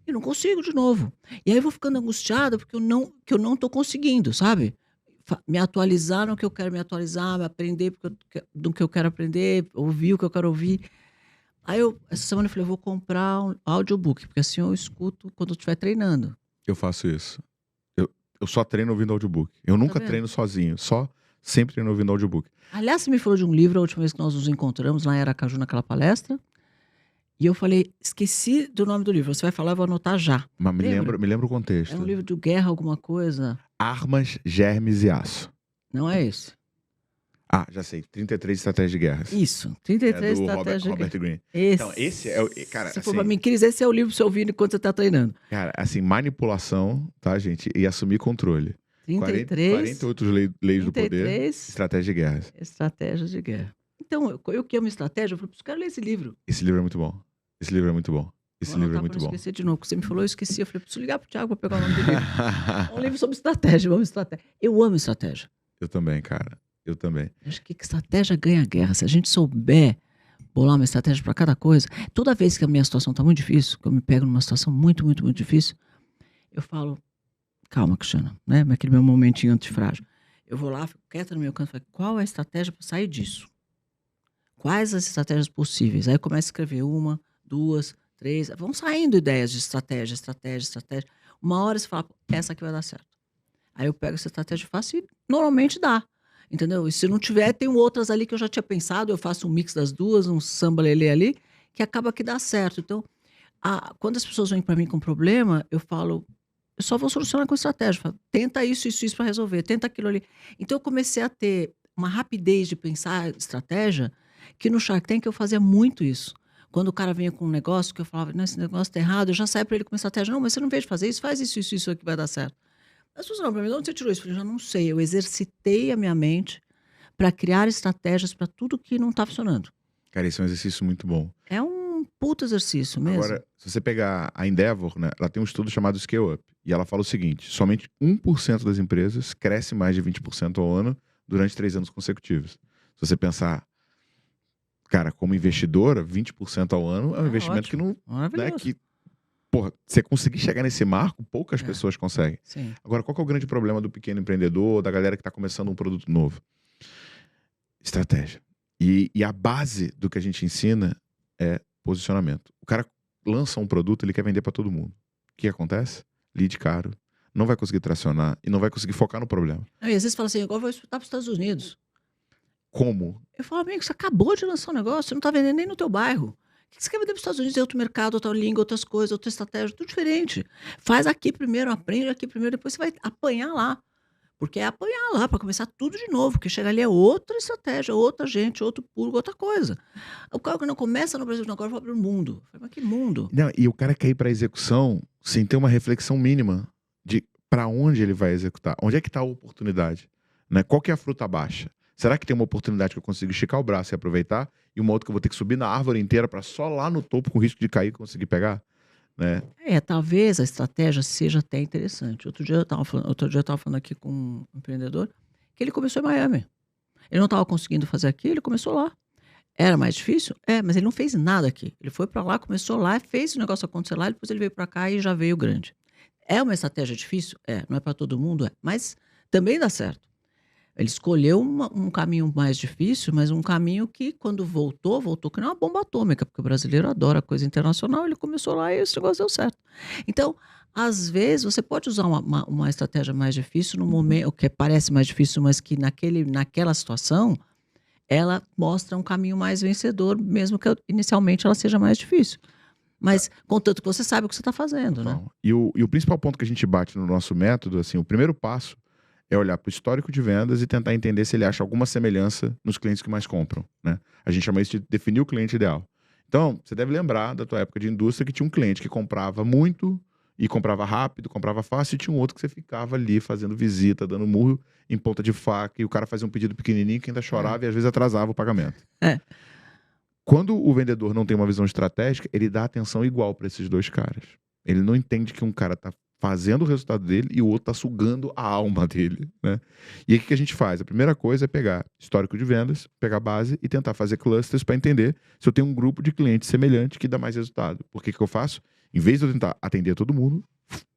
E não consigo de novo. E aí eu vou ficando angustiada porque eu não estou conseguindo, sabe? Me atualizar no que eu quero me atualizar, me aprender do que eu quero aprender, ouvir o que eu quero ouvir. Aí essa semana eu falei, eu vou comprar um audiobook, porque assim eu escuto quando eu estiver treinando. Eu faço isso. Eu só treino ouvindo audiobook. Eu nunca treino sozinho, sempre treino ouvindo audiobook. Aliás, você me falou de um livro a última vez que nós nos encontramos lá em Aracaju, naquela palestra. E eu falei, esqueci do nome do livro. Você vai falar, eu vou anotar já. Mas Lembra? me lembra o É um contexto. livro de guerra, alguma coisa. Armas, germes e aço. Não é esse? Ah, já sei. 33 estratégias de guerras. Isso. É 33 do estratégias de Robert guerra. Greene. Esse. Então, esse é o... Cara, Se for assim, pra mim, Cris, esse é o livro pra você ouvir enquanto você tá treinando. cara, assim, manipulação, tá, gente? E assumir controle. 33. 48 leis do poder, 33 estratégia de guerras. estratégias de guerra. Então, eu que amo estratégia, eu falei, quero ler esse livro. Esse livro é muito bom. Esse livro é muito bom. Esse Vou livro é anotar pra muito não bom. esquecer de novo, porque você me falou, eu esqueci. Eu falei, preciso ligar pro Thiago pra pegar o nome do livro. É um livro sobre estratégia, vamos estratégia. Eu amo estratégia. Eu também, cara. Eu também. Acho que estratégia ganha a guerra. Se a gente souber bolar uma estratégia para cada coisa, toda vez que a minha situação está muito difícil, que eu me pego numa situação muito, muito, muito difícil, eu falo, calma, Cristiana, né? Aquele meu momentinho antifrágil. Eu vou lá, fico quieta no meu canto e falo, qual é a estratégia para sair disso? Quais as estratégias possíveis? Aí eu começo a escrever 1, 2, 3, vão saindo ideias de estratégia. Uma hora você fala, essa aqui vai dar certo. Aí eu pego essa estratégia e faço e normalmente dá. Entendeu? E se não tiver, tem outras ali que eu já tinha pensado, eu faço um mix das duas, um samba lelê ali, que acaba que dá certo. Então, quando as pessoas vêm para mim com problema, eu falo, eu só vou solucionar com estratégia. Eu falo, tenta isso para resolver, tenta aquilo ali. Então eu comecei a ter uma rapidez de pensar estratégia, que no Shark Tank eu fazia muito isso. Quando o cara vinha com um negócio que eu falava, não, esse negócio tá errado, eu já saio para ele com estratégia. Não, mas você não veio de fazer isso, faz isso aqui vai dar certo. As pessoas não, para mim, de onde você tirou isso? Eu falei, já não sei. Eu exercitei a minha mente para criar estratégias para tudo que não está funcionando. Cara, esse é um exercício muito bom. É um puto exercício mesmo. Agora, se você pegar a Endeavor, né, ela tem um estudo chamado Scale Up. E ela fala o seguinte, somente 1% das empresas cresce mais de 20% ao ano durante 3 anos consecutivos. Se você pensar, cara, como investidora, 20% ao ano é um investimento ótimo. que não... Né, Maravilhoso. que, porra, você conseguir chegar nesse marco, poucas pessoas conseguem. Sim. Agora, qual que é o grande problema do pequeno empreendedor, da galera que está começando um produto novo? Estratégia. E a base do que a gente ensina é posicionamento. O cara lança um produto, ele quer vender para todo mundo. O que acontece? Lead caro, não vai conseguir tracionar e não vai conseguir focar no problema. Não, e às vezes fala assim, igual eu vou exportar para os Estados Unidos. Como? Eu falo, amigo, você acabou de lançar um negócio, você não está vendendo nem no teu bairro. O que você quer vender para os Estados Unidos? É outro mercado, outra língua, outras coisas, outra estratégia, tudo diferente. Faz aqui primeiro, aprende aqui primeiro, depois você vai apanhar lá. Porque é apanhar lá para começar tudo de novo, porque chegar ali é outra estratégia, outra gente, outro público, outra coisa. O cara que não começa no Brasil, agora vai para o mundo. Eu falei, mas que mundo? Não, e o cara quer ir para execução sem ter uma reflexão mínima de para onde ele vai executar. Onde é que está a oportunidade? Né? Qual que é a fruta baixa? Será que tem uma oportunidade que eu consigo esticar o braço e aproveitar? E uma outra que eu vou ter que subir na árvore inteira para só lá no topo, com risco de cair, conseguir pegar? Né? Talvez a estratégia seja até interessante. Outro dia eu estava falando aqui com um empreendedor que ele começou em Miami. Ele não estava conseguindo fazer aqui, ele começou lá. Era mais difícil? Mas ele não fez nada aqui. Ele foi para lá, começou lá, fez o negócio acontecer lá, depois ele veio para cá e já veio grande. É uma estratégia difícil? Não é para todo mundo? Mas também dá certo. Ele escolheu um caminho mais difícil, mas um caminho que, quando voltou que não é uma bomba atômica, porque o brasileiro adora coisa internacional, ele começou lá e esse negócio deu certo. Então, às vezes, você pode usar uma estratégia mais difícil no momento, que parece mais difícil, mas que naquela situação, ela mostra um caminho mais vencedor, mesmo que inicialmente ela seja mais difícil. Mas, contanto que você sabe o que você está fazendo, né? E o principal ponto que a gente bate no nosso método, assim, o primeiro passo é olhar para o histórico de vendas e tentar entender se ele acha alguma semelhança nos clientes que mais compram, né? A gente chama isso de definir o cliente ideal. Então, você deve lembrar da tua época de indústria que tinha um cliente que comprava muito e comprava rápido, comprava fácil, e tinha um outro que você ficava ali fazendo visita, dando murro em ponta de faca, e o cara fazia um pedido pequenininho que ainda chorava e às vezes atrasava o pagamento. Quando o vendedor não tem uma visão estratégica, ele dá atenção igual para esses dois caras. Ele não entende que um cara está fazendo o resultado dele e o outro está sugando a alma dele, né? E aí o que a gente faz? A primeira coisa é pegar histórico de vendas, pegar base e tentar fazer clusters para entender se eu tenho um grupo de clientes semelhante que dá mais resultado. Por que eu faço? Em vez de eu tentar atender todo mundo,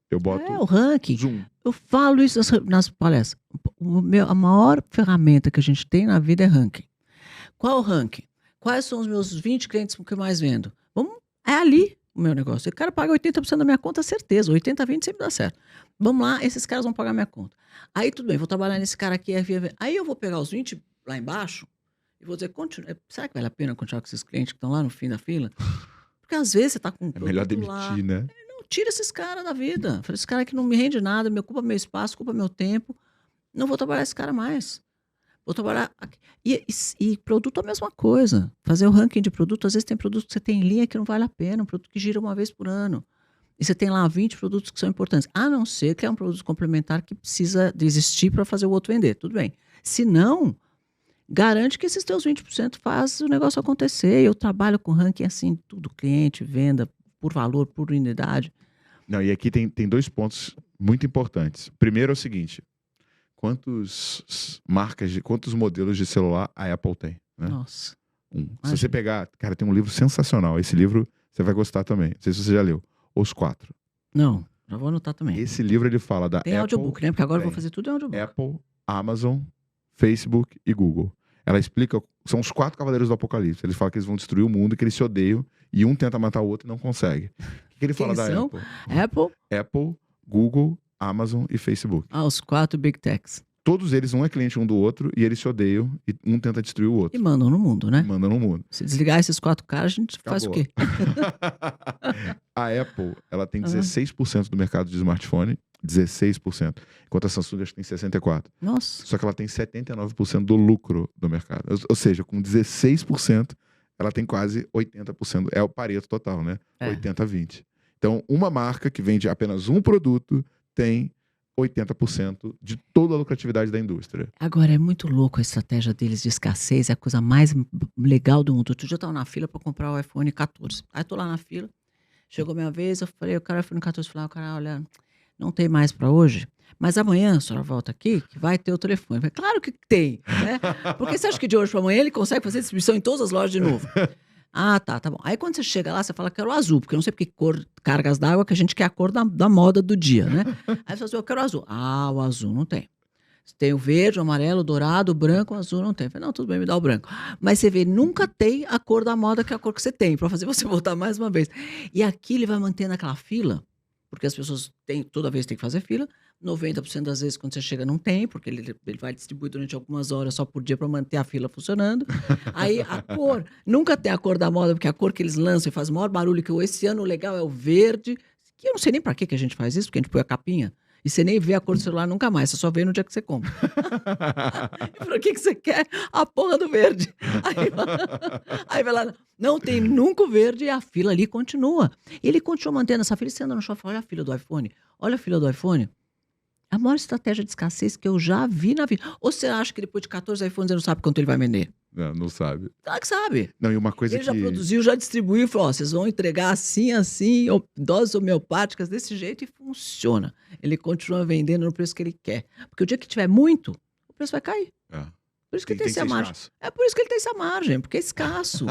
eu boto o ranking. zoom. Eu falo isso nas palestras. A maior ferramenta que a gente tem na vida é ranking. Qual o ranking? Quais são os meus 20 clientes que eu mais vendo? É ali o meu negócio. O cara paga 80% da minha conta, certeza. 80-20 sempre dá certo. Vamos lá, esses caras vão pagar minha conta. Aí tudo bem, vou trabalhar nesse cara aqui. Aí eu vou pegar os 20 lá embaixo e vou dizer, será que vale a pena continuar com esses clientes que estão lá no fim da fila? Porque às vezes você está com um É melhor produto lá. demitir, né? Não, tira esses caras da vida. Fala, esse cara aqui não me rende nada, me ocupa meu espaço, ocupa meu tempo. Não vou trabalhar esse cara mais. Vou trabalhar aqui. E produto é a mesma coisa. Fazer o ranking de produto, às vezes tem produto que você tem em linha que não vale a pena, um produto que gira uma vez por ano. E você tem lá 20 produtos que são importantes. A não ser que é um produto complementar que precisa de existir para fazer o outro vender. Tudo bem. Se não, garante que esses teus 20% faz o negócio acontecer. Eu trabalho com ranking assim, tudo, cliente, venda, por valor, por unidade. Não, e aqui tem 2 pontos muito importantes. Primeiro é o seguinte, quantos modelos de celular a Apple tem, né? Nossa. Se você pegar, cara, tem um livro sensacional. Esse livro você vai gostar também. Não sei se você já leu. Os 4. Não, já vou anotar também. Esse livro ele fala da Tem Apple, audiobook, né? Porque agora eu vou fazer tudo em audiobook. Apple, Amazon, Facebook e Google. Ela explica, são os 4 cavaleiros do Apocalipse. Eles falam que eles vão destruir o mundo, que eles se odeiam, e um tenta matar o outro e não consegue. O que ele fala da são? Apple? Apple, Google, Amazon e Facebook. Os 4 Big Techs. Todos eles, um é cliente um do outro, e eles se odeiam, e um tenta destruir o outro. E mandam no mundo, né? Mandam no mundo. Se desligar esses 4 caras, a gente faz o quê? A Apple, ela tem 16% do mercado de smartphone, 16%. Enquanto a Samsung acho que tem 64%. Nossa. Só que ela tem 79% do lucro do mercado. Ou seja, com 16%, ela tem quase 80%. É o Pareto total, né? 80-20. Então, uma marca que vende apenas um produto tem 80% de toda a lucratividade da indústria. Agora, é muito louco a estratégia deles de escassez, é a coisa mais legal do mundo. Outro dia eu estava na fila para comprar o iPhone 14. Aí eu tô lá na fila, chegou minha vez, eu falei, eu quero o iPhone 14. Eu falei, cara, olha, não tem mais para hoje, mas amanhã a senhora volta aqui que vai ter o telefone. Eu falei, claro que tem, né? Porque você acha que de hoje para amanhã ele consegue fazer distribuição em todas as lojas de novo? Ah, tá bom. Aí quando você chega lá, você fala que quero o azul, porque eu não sei porque cor, cargas d'água, que a gente quer a cor da moda do dia, né? Aí você fala assim, eu quero o azul. Ah, o azul não tem. Tem o verde, o amarelo, o dourado, o branco, o azul não tem. Eu falei, não, tudo bem, me dá o branco. Mas você vê, nunca tem a cor da moda, que é a cor que você tem, para fazer você voltar mais uma vez. E aqui ele vai mantendo aquela fila, porque as pessoas toda vez tem que fazer fila. 90% das vezes, quando você chega, não tem, porque ele vai distribuir durante algumas horas só por dia para manter a fila funcionando. Aí a cor, nunca tem a cor da moda, porque a cor que eles lançam e faz o maior barulho, que esse ano o legal é o verde, que eu não sei nem para que a gente faz isso, porque a gente põe a capinha, e você nem vê a cor do celular nunca mais, você só vê no dia que você compra. E para que você quer a porra do verde? Aí vai lá, não tem nunca o verde e a fila ali continua. Ele continua mantendo essa fila, e você anda no shopping, olha a fila do iPhone, olha a fila do iPhone. A maior estratégia de escassez que eu já vi na vida. Ou você acha que depois de 14 iPhones ele não sabe quanto ele vai vender? Não sabe. Claro que sabe. Não, e uma coisa ele já produziu, já distribuiu e falou, vocês vão entregar assim, doses homeopáticas desse jeito e funciona. Ele continua vendendo no preço que ele quer. Porque o dia que tiver muito, o preço vai cair. Por isso que ele tem essa margem. Escasso. É por isso que ele tem essa margem, porque é escasso.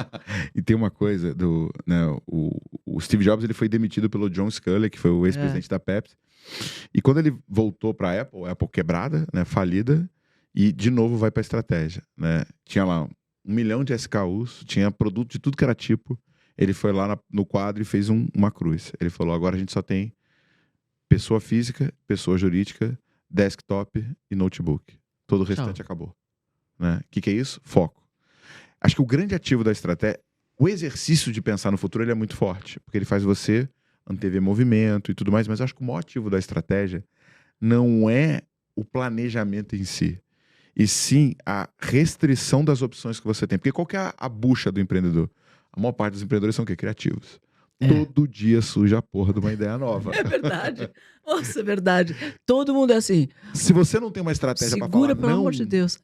E tem uma coisa do, né, o Steve Jobs, ele foi demitido pelo John Sculley, que foi o ex-presidente da Pepsi. E quando ele voltou para a Apple quebrada, né, falida, e de novo vai para a estratégia, né? Tinha lá 1 milhão de SKUs, tinha produto de tudo que era tipo. Ele foi lá no quadro e fez uma cruz. Ele falou, agora a gente só tem pessoa física, pessoa jurídica, desktop e notebook. Todo o restante acabou. Né? O que é isso? Foco. Acho que o grande ativo da estratégia, o exercício de pensar no futuro, ele é muito forte, porque ele faz você antever movimento e tudo mais, mas eu acho que o maior ativo da estratégia não é o planejamento em si, e sim a restrição das opções que você tem. Porque qual que é a bucha do empreendedor? A maior parte dos empreendedores são o quê? Criativos. Todo dia surge a porra de uma ideia nova. É verdade. Nossa, é verdade. Todo mundo é assim. Se você não tem uma estratégia para falar, segura, pelo amor de Deus.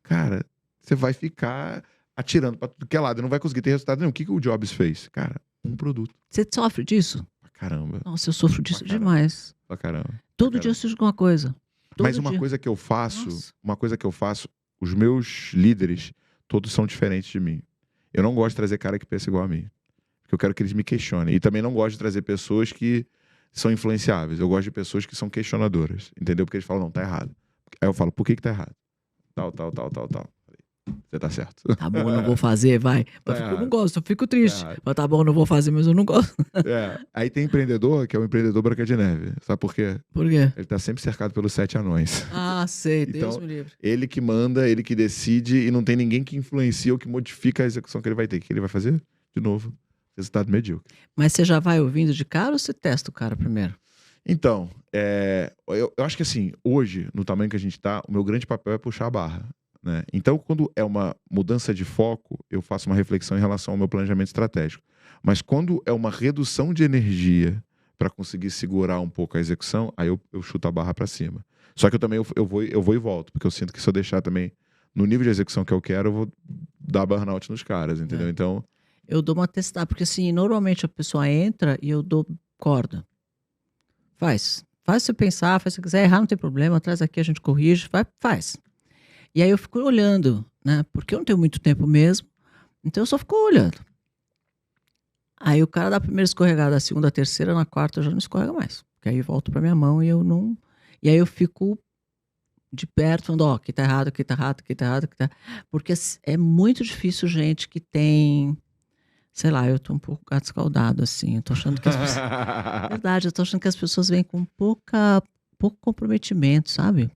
Cara, você vai ficar atirando para tudo que é lado, não vai conseguir ter resultado nenhum. O que o Jobs fez? Cara, um produto. Você sofre disso? Caramba. Nossa, eu sofro disso demais. Pra caramba. Todo dia surge alguma coisa. Mas uma coisa que eu faço, os meus líderes, todos são diferentes de mim. Eu não gosto de trazer cara que pensa igual a mim. Porque eu quero que eles me questionem. E também não gosto de trazer pessoas que são influenciáveis. Eu gosto de pessoas que são questionadoras. Entendeu? Porque eles falam, não, tá errado. Aí eu falo, por que tá errado? Tal. Você tá certo. Tá bom, não vou fazer, vai. Eu não gosto, eu fico triste. Mas tá bom, não vou fazer, mas eu não gosto. Aí tem empreendedor, que é o empreendedor Branca de Neve. Sabe por quê? Por quê? Ele tá sempre cercado pelos 7 anões. Ah, sei, então, Deus me livre. Ele que manda, ele que decide, e não tem ninguém que influencia ou que modifica a execução que ele vai ter. O que ele vai fazer? De novo, resultado medíocre. Mas você já vai ouvindo de cara ou você testa o cara primeiro? Então, eu acho que assim, hoje, no tamanho que a gente está, o meu grande papel é puxar a barra, né? Então, quando é uma mudança de foco, eu faço uma reflexão em relação ao meu planejamento estratégico. Mas quando é uma redução de energia para conseguir segurar um pouco a execução, aí eu chuto a barra para cima. Só que eu também eu vou e volto, porque eu sinto que se eu deixar também no nível de execução que eu quero, eu vou dar burnout nos caras, entendeu? Então, Eu dou uma testada, porque assim, normalmente a pessoa entra e eu dou corda. Faz você pensar, faz se você quiser errar, não tem problema, traz aqui, a gente corrige, faz. E aí eu fico olhando, né? Porque eu não tenho muito tempo mesmo, então eu só fico olhando. Aí o cara dá a primeira escorregada, a segunda, a terceira, na quarta eu já não escorrega mais. Porque aí volta pra minha mão e eu não. E aí eu fico de perto, falando, ó, aqui tá errado, aqui tá errado, aqui tá errado, aqui tá. Porque é muito difícil gente que tem. Sei lá, eu tô um pouco gato escaldado, assim. Eu tô achando que as pessoas. Verdade, eu tô achando que as pessoas vêm com pouco comprometimento, sabe?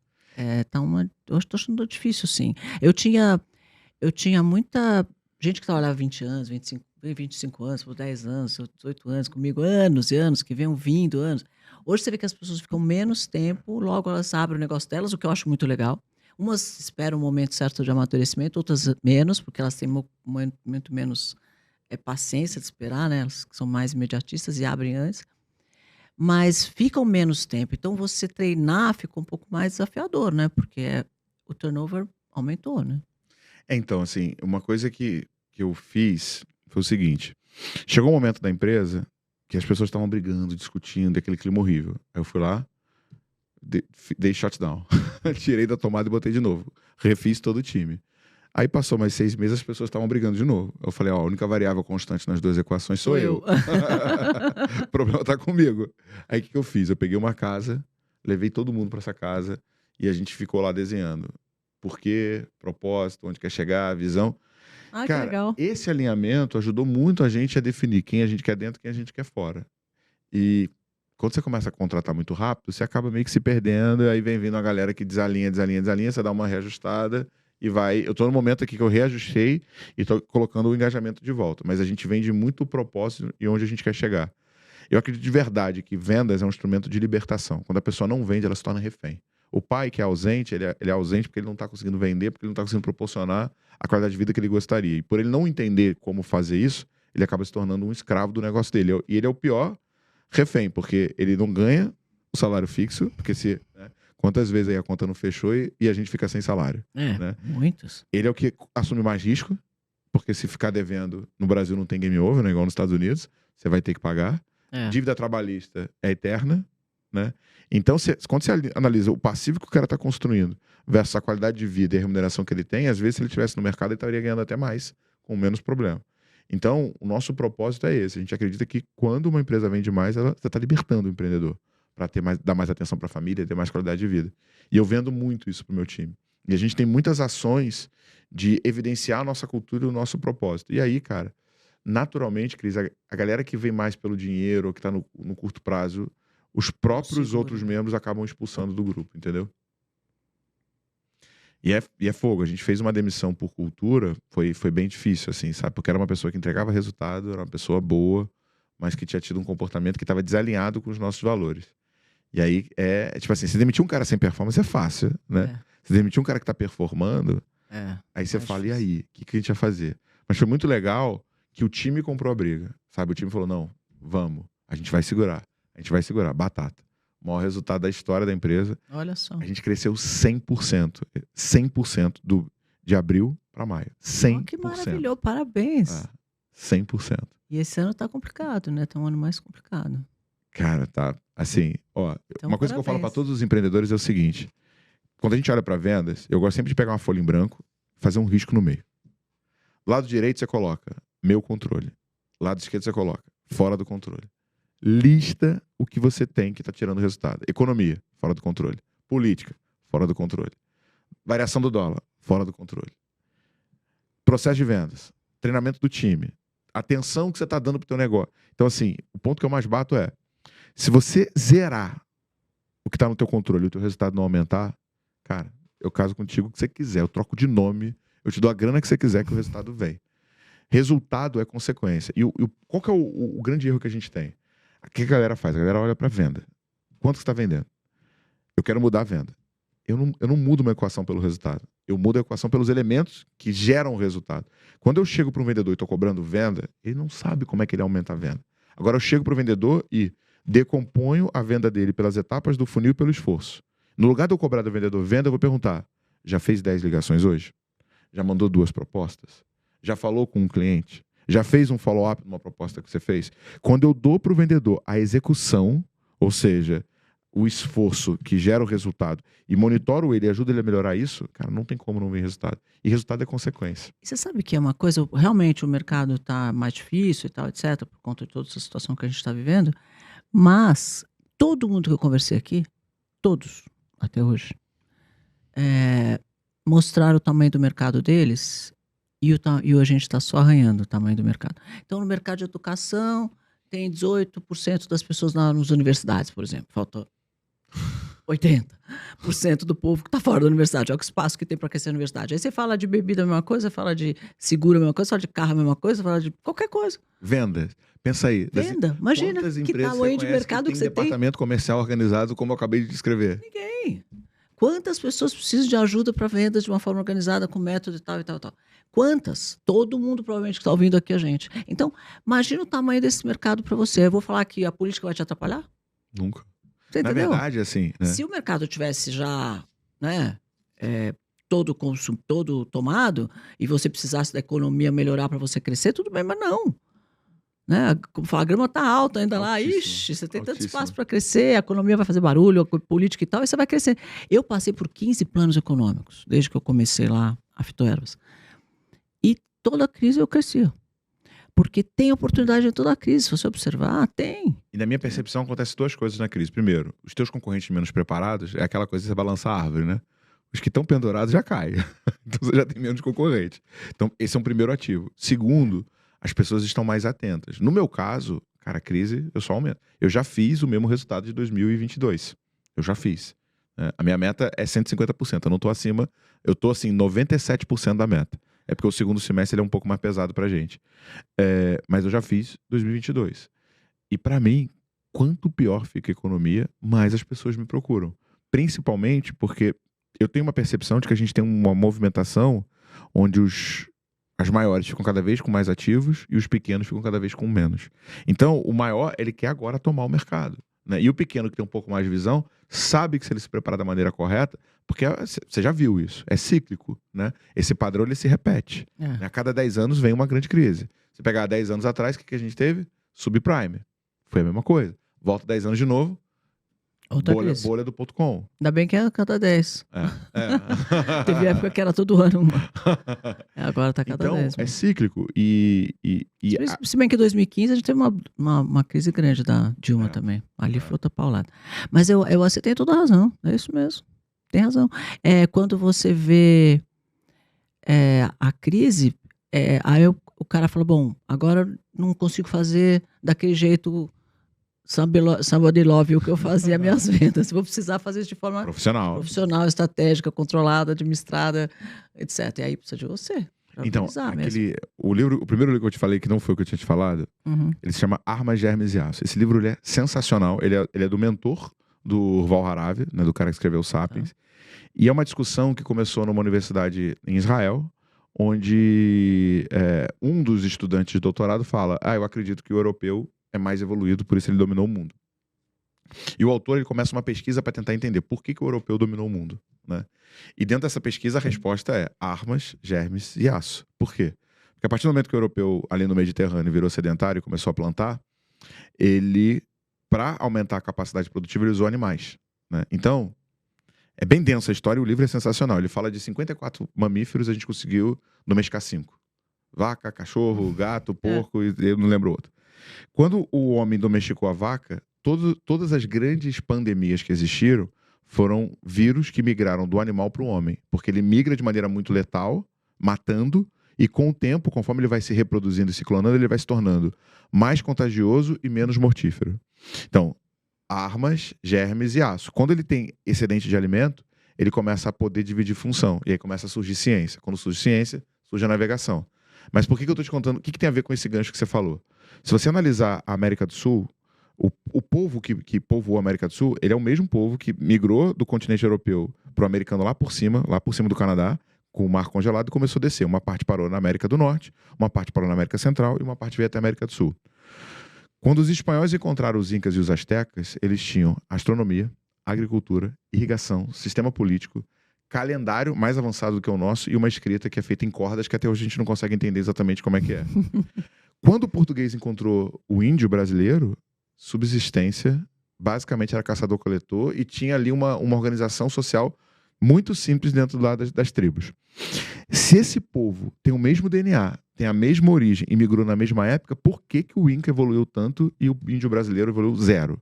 Hoje tô achando difícil, sim. Eu tinha muita gente que trabalhava 20 anos, 25 anos, por 10 anos, 18 anos comigo, anos e anos, que vêm vindo anos. Hoje você vê que as pessoas ficam menos tempo, logo elas abrem o negócio delas, o que eu acho muito legal. Umas esperam um momento certo de amadurecimento, outras menos, porque elas têm muito menos paciência de esperar, né? Elas são mais imediatistas e abrem antes. Mas ficam menos tempo. Então, você treinar fica um pouco mais desafiador, né? Porque o turnover aumentou, né? então, assim, uma coisa que eu fiz foi o seguinte. Chegou um momento da empresa que as pessoas estavam brigando, discutindo, aquele clima horrível. Aí eu fui lá, dei shutdown. Tirei da tomada e botei de novo. Refiz todo o time. Aí passou mais 6 meses, as pessoas estavam brigando de novo. Eu falei, ó, a única variável constante nas 2 equações sou eu. O problema tá comigo. Aí o que eu fiz? Eu peguei uma casa, levei todo mundo para essa casa e a gente ficou lá desenhando. Por quê? Propósito, onde quer chegar, visão. Ah, Cara, que legal. esse alinhamento ajudou muito a gente a definir quem a gente quer dentro e quem a gente quer fora. E quando você começa a contratar muito rápido, você acaba meio que se perdendo, e aí vem vindo a galera que desalinha, você dá uma reajustada e vai. Eu tô no momento aqui que eu reajustei e tô colocando o engajamento de volta, mas a gente vende muito o propósito e onde a gente quer chegar. Eu acredito de verdade que vendas é um instrumento de libertação. Quando a pessoa não vende, ela se torna refém. O pai que é ausente, ele é ausente porque ele não está conseguindo vender, porque ele não está conseguindo proporcionar a qualidade de vida que ele gostaria. E por ele não entender como fazer isso, ele acaba se tornando um escravo do negócio dele. E ele é o pior refém, porque ele não ganha o salário fixo, porque se... Né, quantas vezes aí a conta não fechou e a gente fica sem salário? Né? Muitos. Ele é o que assume mais risco, porque se ficar devendo, no Brasil não tem game over, né, igual nos Estados Unidos, você vai ter que pagar. Dívida trabalhista é eterna, né? Então, quando você analisa o passivo que o cara está construindo versus a qualidade de vida e a remuneração que ele tem, às vezes, se ele estivesse no mercado, ele estaria ganhando até mais, com menos problema. Então, o nosso propósito é esse. A gente acredita que quando uma empresa vende mais, você está libertando o empreendedor para dar mais atenção para a família, ter mais qualidade de vida. E eu vendo muito isso para o meu time. E a gente tem muitas ações de evidenciar a nossa cultura e o nosso propósito. E aí, cara, naturalmente, Cris, a galera que vem mais pelo dinheiro ou que está no curto prazo, os próprios outros membros acabam expulsando do grupo, entendeu? E é fogo. A gente fez uma demissão por cultura, foi bem difícil, assim, sabe? Porque era uma pessoa que entregava resultado, era uma pessoa boa, mas que tinha tido um comportamento que estava desalinhado com os nossos valores. E aí, tipo assim, se demitir um cara sem performance é fácil, né? Se demitir um cara que está performando, aí você fala, e aí? O que a gente vai fazer? Mas foi muito legal que o time comprou a briga, sabe? O time falou, não, vamos, a gente vai segurar, batata. O maior resultado da história da empresa. Olha só. A gente cresceu 100%, 100% de abril para maio. 100%. Oh, que maravilhoso, parabéns. 100%. E esse ano tá complicado, né? Tá um ano mais complicado. Cara, tá, assim, ó, então, uma coisa que eu falo para todos os empreendedores é o seguinte, quando a gente olha para vendas, eu gosto sempre de pegar uma folha em branco, fazer um risco no meio. Lado direito você coloca meu controle. Lado esquerdo você coloca fora do controle. Lista o que você tem que está tirando o resultado. Economia, fora do controle. Política, fora do controle. Variação do dólar, fora do controle. Processo de vendas, treinamento do time, atenção que você está dando para o teu negócio. Então, assim, o ponto que eu mais bato é, se você zerar o que está no teu controle e o teu resultado não aumentar, cara, eu caso contigo o que você quiser, eu troco de nome, eu te dou a grana que você quiser que o resultado vem. Resultado é consequência. E qual que é o grande erro que a gente tem? O que a galera faz? A galera olha para venda. Quanto você está vendendo? Eu quero mudar a venda. Eu não mudo uma equação pelo resultado. Eu mudo a equação pelos elementos que geram o resultado. Quando eu chego para um vendedor e estou cobrando venda, ele não sabe como é que ele aumenta a venda. Agora eu chego para o vendedor e decomponho a venda dele pelas etapas do funil e pelo esforço. No lugar de eu cobrar do vendedor venda, eu vou perguntar: já fez 10 ligações hoje? Já mandou 2 propostas? Já falou com um cliente? Já fez um follow-up numa proposta que você fez? Quando eu dou para o vendedor a execução, ou seja, o esforço que gera o resultado, e monitoro ele e ajudo ele a melhorar isso, cara, não tem como não ver resultado. E resultado é consequência. E você sabe que é uma coisa, realmente o mercado está mais difícil e tal, etc., por conta de toda essa situação que a gente está vivendo, mas todo mundo que eu conversei aqui, todos, até hoje, mostraram o tamanho do mercado deles e a gente está só arranhando o tamanho do mercado. Então, no mercado de educação, tem 18% das pessoas nas universidades, por exemplo. Falta 80% do povo que está fora da universidade. Olha o espaço que tem para crescer a universidade. Aí você fala de bebida a mesma coisa, fala de seguro a mesma coisa, fala de carro a mesma coisa, fala de qualquer coisa. Venda. Pensa aí. Venda. Imagina que tamanho de mercado que você tem. Departamento comercial organizado, como eu acabei de descrever. Ninguém. Quantas pessoas precisam de ajuda para vendas de uma forma organizada, com método e tal, e tal, e tal? Quantas? Todo mundo provavelmente que está ouvindo aqui a gente. Então, imagina o tamanho desse mercado para você. Eu vou falar que a política vai te atrapalhar? Nunca. Você Na entendeu? verdade, assim, né? Se o mercado tivesse já, né, todo tomado, e você precisasse da economia melhorar para você crescer, tudo bem, mas não. Né? Como fala, a grama está alta ainda lá. Altíssimo, Ixi, você tem tanto altíssimo. espaço para crescer, a economia vai fazer barulho, a política e tal, e você vai crescer. Eu passei por 15 planos econômicos, desde que eu comecei lá a Fitoervas. E toda crise eu crescia. Porque tem oportunidade em toda a crise. Se você observar, tem. E na minha percepção acontece 2 coisas na crise. Primeiro, os teus concorrentes menos preparados é aquela coisa de você balançar a árvore, né? Os que estão pendurados já caem. Então você já tem menos concorrente. Então esse é um primeiro ativo. Segundo, as pessoas estão mais atentas. No meu caso, cara, a crise eu só aumento. Eu já fiz o mesmo resultado de 2022. Eu já fiz. A minha meta é 150%. Eu não tô acima, eu tô assim, 97% da meta. É porque o segundo semestre ele é um pouco mais pesado pra gente. Mas eu já fiz 2022. E pra mim, quanto pior fica a economia, mais as pessoas me procuram. Principalmente porque eu tenho uma percepção de que a gente tem uma movimentação onde as maiores ficam cada vez com mais ativos e os pequenos ficam cada vez com menos. Então, o maior, ele quer agora tomar o mercado, né? E o pequeno, que tem um pouco mais de visão, sabe que se ele se preparar da maneira correta, porque você já viu isso, é cíclico, né? Esse padrão, ele se repete. A cada 10 anos vem uma grande crise. Se pegar 10 anos atrás, o que a gente teve? Subprime. Foi a mesma coisa. Volta 10 anos de novo, bolha do .com. Ainda bem que é cada 10. Teve época que era todo ano uma. Agora tá cada 10. Então, é cíclico. Se bem que em 2015 a gente teve uma crise grande da Dilma também. Ali foi outra paulada. Mas você tem toda a razão. É isso mesmo. Tem razão. Quando você vê a crise, aí o cara fala, bom, agora não consigo fazer daquele jeito somebody love o que eu fazia minhas vendas. Vou precisar fazer isso de forma profissional, estratégica, controlada, administrada, etc. E aí precisa de você. Então, o primeiro livro que eu te falei, que não foi o que eu tinha te falado, ele se chama Armas, Germes e Aço. Esse livro ele é sensacional. Ele é do mentor do Yuval Harari, né, do cara que escreveu Sapiens. E é uma discussão que começou numa universidade em Israel, onde um dos estudantes de doutorado fala: eu acredito que o europeu é mais evoluído, por isso ele dominou o mundo. E o autor ele começa uma pesquisa para tentar entender por que o europeu dominou o mundo, né? E dentro dessa pesquisa a resposta é armas, germes e aço. Por quê? Porque a partir do momento que o europeu, ali no Mediterrâneo, virou sedentário e começou a plantar, ele, para aumentar a capacidade produtiva, ele usou animais, né? Então, é bem densa a história, o livro é sensacional. Ele fala de 54 mamíferos, a gente conseguiu domesticar 5. Vaca, cachorro, gato, porco, e eu não lembro outro. Quando o homem domesticou a vaca, todas as grandes pandemias que existiram foram vírus que migraram do animal para o homem. Porque ele migra de maneira muito letal, matando, e com o tempo, conforme ele vai se reproduzindo e se clonando, ele vai se tornando mais contagioso e menos mortífero. Então, armas, germes e aço. Quando ele tem excedente de alimento, ele começa a poder dividir função. E aí começa a surgir ciência. Quando surge ciência, surge a navegação. Mas por que eu tô te contando? O que tem a ver com esse gancho que você falou? Se você analisar a América do Sul, o povo que povoou a América do Sul, ele é o mesmo povo que migrou do continente europeu pro americano lá por cima do Canadá, com o mar congelado, e começou a descer. Uma parte parou na América do Norte, uma parte parou na América Central e uma parte veio até a América do Sul. Quando os espanhóis encontraram os incas e os astecas, eles tinham astronomia, agricultura, irrigação, sistema político, calendário mais avançado do que o nosso e uma escrita que é feita em cordas que até hoje a gente não consegue entender exatamente como é que é. Quando o português encontrou o índio brasileiro, subsistência basicamente era caçador-coletor e tinha ali uma organização social muito simples dentro lá das tribos. Se esse povo tem o mesmo DNA, tem a mesma origem e migrou na mesma época, por que o Inca evoluiu tanto e o índio brasileiro evoluiu 0?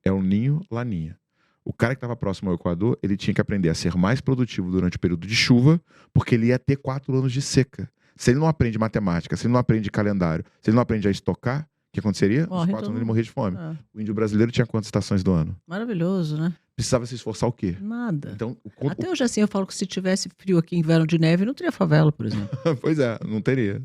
É o ninho laninha. O cara que estava próximo ao Equador, ele tinha que aprender a ser mais produtivo durante o período de chuva, porque ele ia ter 4 anos de seca. Se ele não aprende matemática, se ele não aprende calendário, se ele não aprende a estocar, o que aconteceria? Os 4 anos ele morria de fome. O índio brasileiro tinha quantas estações do ano? Maravilhoso, né? Precisava se esforçar o quê? Nada. Então, até hoje assim eu falo que se tivesse frio aqui, inverno de neve, não teria favela, por exemplo. Pois é, não teria.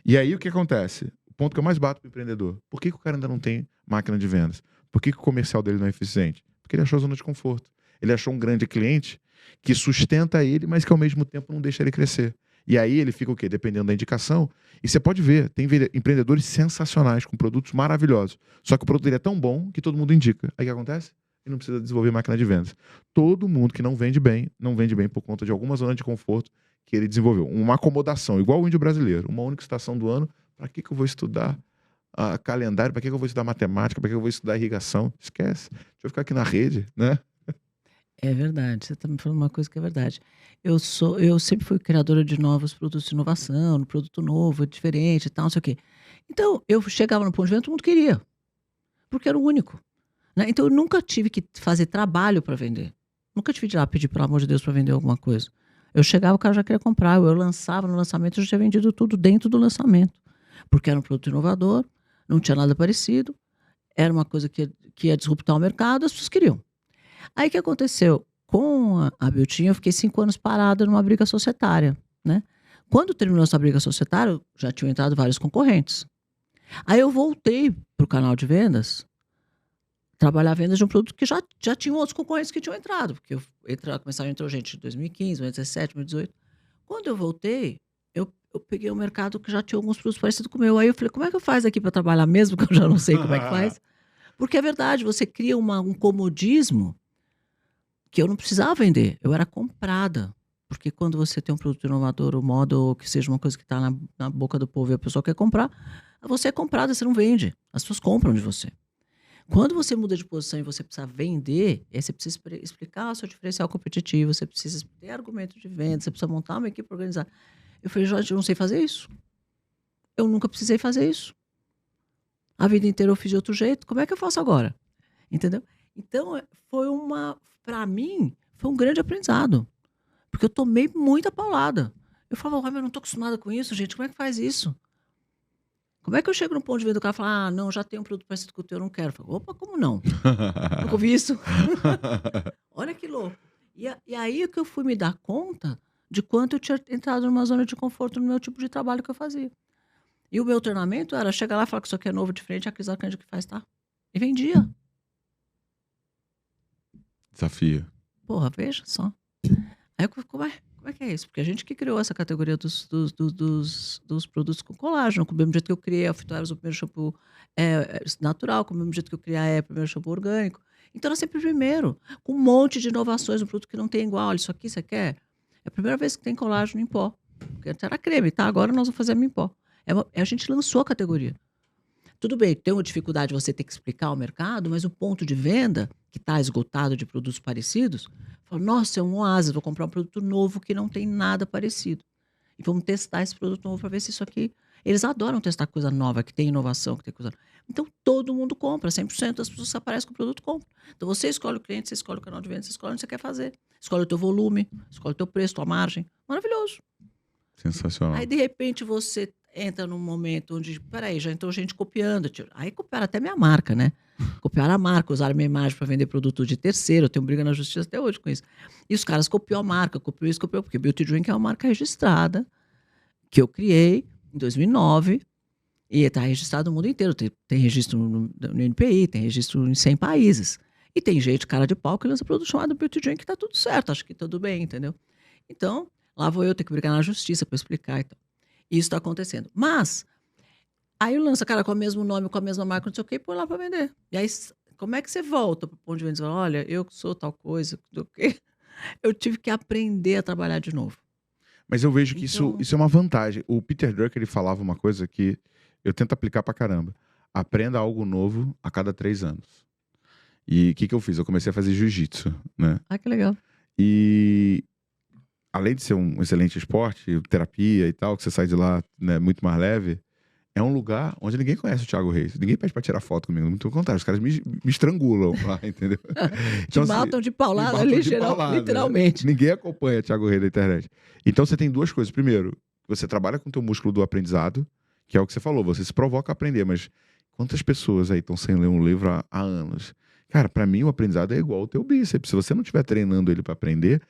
E aí o que acontece? O ponto que eu mais bato pro empreendedor. Por que o cara ainda não tem máquina de vendas? Por que o comercial dele não é eficiente? Porque ele achou a zona de conforto. Ele achou um grande cliente que sustenta ele, mas que ao mesmo tempo não deixa ele crescer. E aí ele fica o quê? Dependendo da indicação. E você pode ver, tem empreendedores sensacionais, com produtos maravilhosos. Só que o produto dele é tão bom que todo mundo indica. Aí o que acontece? Ele não precisa desenvolver máquina de vendas. Todo mundo que não vende bem por conta de alguma zona de conforto que ele desenvolveu. Uma acomodação, igual o índio brasileiro. Uma única estação do ano. Para que eu vou estudar calendário? Para que eu vou estudar matemática? Para que eu vou estudar irrigação? Esquece. Deixa eu ficar aqui na rede, né? É verdade, você está me falando uma coisa que é verdade. Eu sempre fui criadora de novos produtos de inovação, no produto novo, diferente e tal, não sei o quê. Então, eu chegava no ponto de venda, todo mundo queria, porque era o único. Né? Então, eu nunca tive que fazer trabalho para vender. Nunca tive de ir lá pedir, pelo amor de Deus, para vender alguma coisa. Eu chegava, o cara já queria comprar, eu lançava no lançamento, eu já tinha vendido tudo dentro do lançamento. Porque era um produto inovador, não tinha nada parecido, era uma coisa que ia disruptar o mercado, as pessoas queriam. Aí o que aconteceu? Com a Biltin, eu fiquei 5 anos parada numa briga societária, né? Quando terminou essa briga societária, já tinham entrado vários concorrentes. Aí eu voltei para o canal de vendas, trabalhar vendas de um produto que já tinham outros concorrentes que tinham entrado, porque começaram a entrar gente em 2015, 2017, 2018. Quando eu voltei, eu peguei um mercado que já tinha alguns produtos parecidos com o meu. Aí eu falei, como é que eu faço aqui para trabalhar mesmo, que eu já não sei como é que faz? Porque é verdade, você cria um comodismo que eu não precisava vender, eu era comprada. Porque quando você tem um produto inovador, o modo que seja uma coisa que está na boca do povo e a pessoa quer comprar, você é comprada, você não vende. As pessoas compram de você. Quando você muda de posição e você precisa vender, aí você precisa explicar o seu diferencial competitivo, você precisa ter argumento de venda, você precisa montar uma equipe organizada. Eu falei, Jorge, eu não sei fazer isso. Eu nunca precisei fazer isso. A vida inteira eu fiz de outro jeito, como é que eu faço agora? Entendeu? Então, para mim, foi um grande aprendizado. Porque eu tomei muita paulada. Eu falava, mas eu não estou acostumada com isso, gente, como é que faz isso? Como é que eu chego no ponto de venda do cara e falo, não, já tem um produto parecido com o teu, eu não quero. Eu falo, opa, como não? Nunca ouvi isso. Olha que louco. E aí é que eu fui me dar conta de quanto eu tinha entrado numa zona de conforto no meu tipo de trabalho que eu fazia. E o meu treinamento era chegar lá e falar que isso aqui é novo, diferente, a Cris Arcanjo que faz, tá? E vendia. Desafio. Porra, veja só. Aí eu como é que é isso? Porque a gente que criou essa categoria dos produtos com colágeno, com o mesmo jeito que eu criei a Phytoeros, o primeiro shampoo natural, com o mesmo jeito que eu criei o primeiro shampoo orgânico. Então era sempre primeiro, com um monte de inovações, um produto que não tem igual. Olha, isso aqui você quer? É a primeira vez que tem colágeno em pó. Porque antes era creme, tá? Agora nós vamos fazer em pó. A gente lançou a categoria. Tudo bem, tem uma dificuldade você ter que explicar ao mercado, mas o ponto de venda, que está esgotado de produtos parecidos, fala, nossa, é um oásis, vou comprar um produto novo que não tem nada parecido. E vamos testar esse produto novo para ver se isso aqui... Eles adoram testar coisa nova, que tem inovação, que tem coisa... Então, todo mundo compra, 100% das pessoas que aparecem com o produto compram. Então, você escolhe o cliente, você escolhe o canal de venda, você escolhe onde você quer fazer. Escolhe o teu volume, escolhe o teu preço, tua margem. Maravilhoso. Sensacional. Aí, de repente, você entra num momento onde, peraí, já entrou gente copiando. Aí copiaram até minha marca, né? Copiaram a marca, usaram minha imagem para vender produto de terceiro. Eu tenho briga na justiça até hoje com isso. E os caras copiam a marca, copiam isso, copiam... Porque Beauty Drink é uma marca registrada, que eu criei em 2009 e está registrado no mundo inteiro. Tem registro no NPI, tem registro em 100 países. E tem gente, cara de pau, que lança produto chamado Beauty Drink, que tá tudo certo, acho que tudo bem, entendeu? Então, lá vou eu ter que brigar na justiça para explicar e tal. Isso está acontecendo. Mas, aí lança, cara, com o mesmo nome, com a mesma marca, não sei o quê, e põe lá para vender. E aí, como é que você volta para o ponto de venda e fala, olha, eu que sou tal coisa, do quê? Eu tive que aprender a trabalhar de novo. Mas eu vejo que Então, isso é uma vantagem. O Peter Drucker, ele falava uma coisa que eu tento aplicar pra caramba. Aprenda algo novo a cada 3 anos. E o que eu fiz? Eu comecei a fazer jiu-jitsu, né? que legal. E além de ser um excelente esporte, terapia e tal, que você sai de lá, né, muito mais leve, é um lugar onde ninguém conhece o Thiago Reis. Ninguém pede pra tirar foto comigo. Muito pelo contrário, os caras me estrangulam lá, entendeu? Te matam de paulada, literalmente. Ninguém acompanha o Thiago Reis na internet. Então você tem 2 coisas. Primeiro, você trabalha com o teu músculo do aprendizado, que é o que você falou, você se provoca a aprender, mas quantas pessoas aí estão sem ler um livro há anos? Cara, pra mim o aprendizado é igual ao teu bíceps. Se você não estiver treinando ele pra aprender,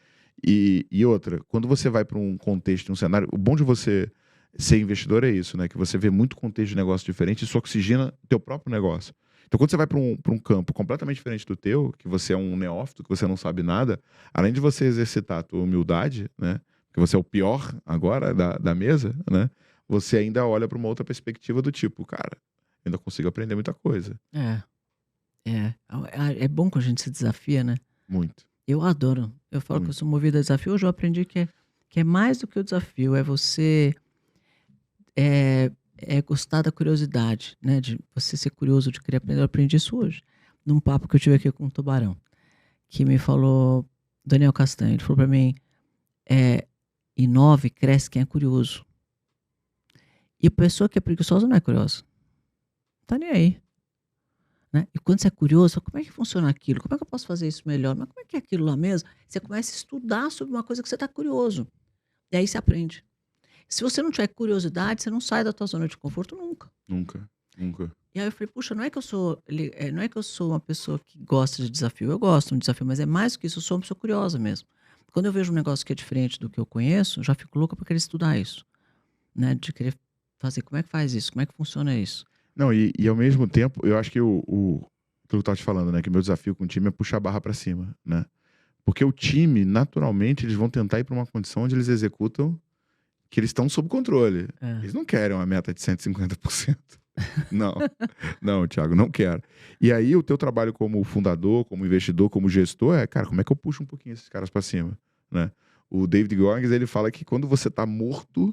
e outra, quando você vai pra um contexto, um cenário, o bom de você ser investidor é isso, né? Que você vê muito contexto de negócio diferente e isso oxigena o teu próprio negócio. Então, quando você vai para um campo completamente diferente do teu, que você é um neófito, que você não sabe nada, além de você exercitar a tua humildade, né? Que você é o pior agora da mesa, né? Você ainda olha para uma outra perspectiva do tipo, cara, ainda consigo aprender muita coisa. É bom quando a gente se desafia, né? Muito. Eu adoro. Eu falo que eu Muito. sou movida a desafio. Hoje eu aprendi que é mais do que o desafio. É você gostar da curiosidade, né? De você ser curioso, de querer aprender. Eu aprendi isso hoje. Num papo que eu tive aqui com um tubarão. Que me falou, Daniel Castanho, ele falou pra mim, inove, cresce quem é curioso. E a pessoa que é preguiçosa não é curiosa. Não tá nem aí. Né? E quando você é curioso, como é que funciona aquilo? Como é que eu posso fazer isso melhor? Mas como é que é aquilo lá mesmo? Você começa a estudar sobre uma coisa que você está curioso. E aí você aprende. Se você não tiver curiosidade, você não sai da tua zona de conforto nunca. Nunca. E aí eu falei, puxa, não é que eu sou uma pessoa que gosta de desafio. Eu gosto de um desafio, mas é mais do que isso, eu sou uma pessoa curiosa mesmo. Quando eu vejo um negócio que é diferente do que eu conheço, eu já fico louca para querer estudar isso. Né? De querer fazer, como é que faz isso? Como é que funciona isso? Não, e ao mesmo tempo, eu acho que aquilo que eu tava te falando, né? Que o meu desafio com o time é puxar a barra pra cima, né? Porque o time, naturalmente, eles vão tentar ir pra uma condição onde eles executam que eles estão sob controle. Eles não querem uma meta de 150%. Não, Thiago, não quero. E aí o teu trabalho como fundador, como investidor, como gestor é, cara, como é que eu puxo um pouquinho esses caras pra cima, né? O David Goggins, ele fala que quando você tá morto,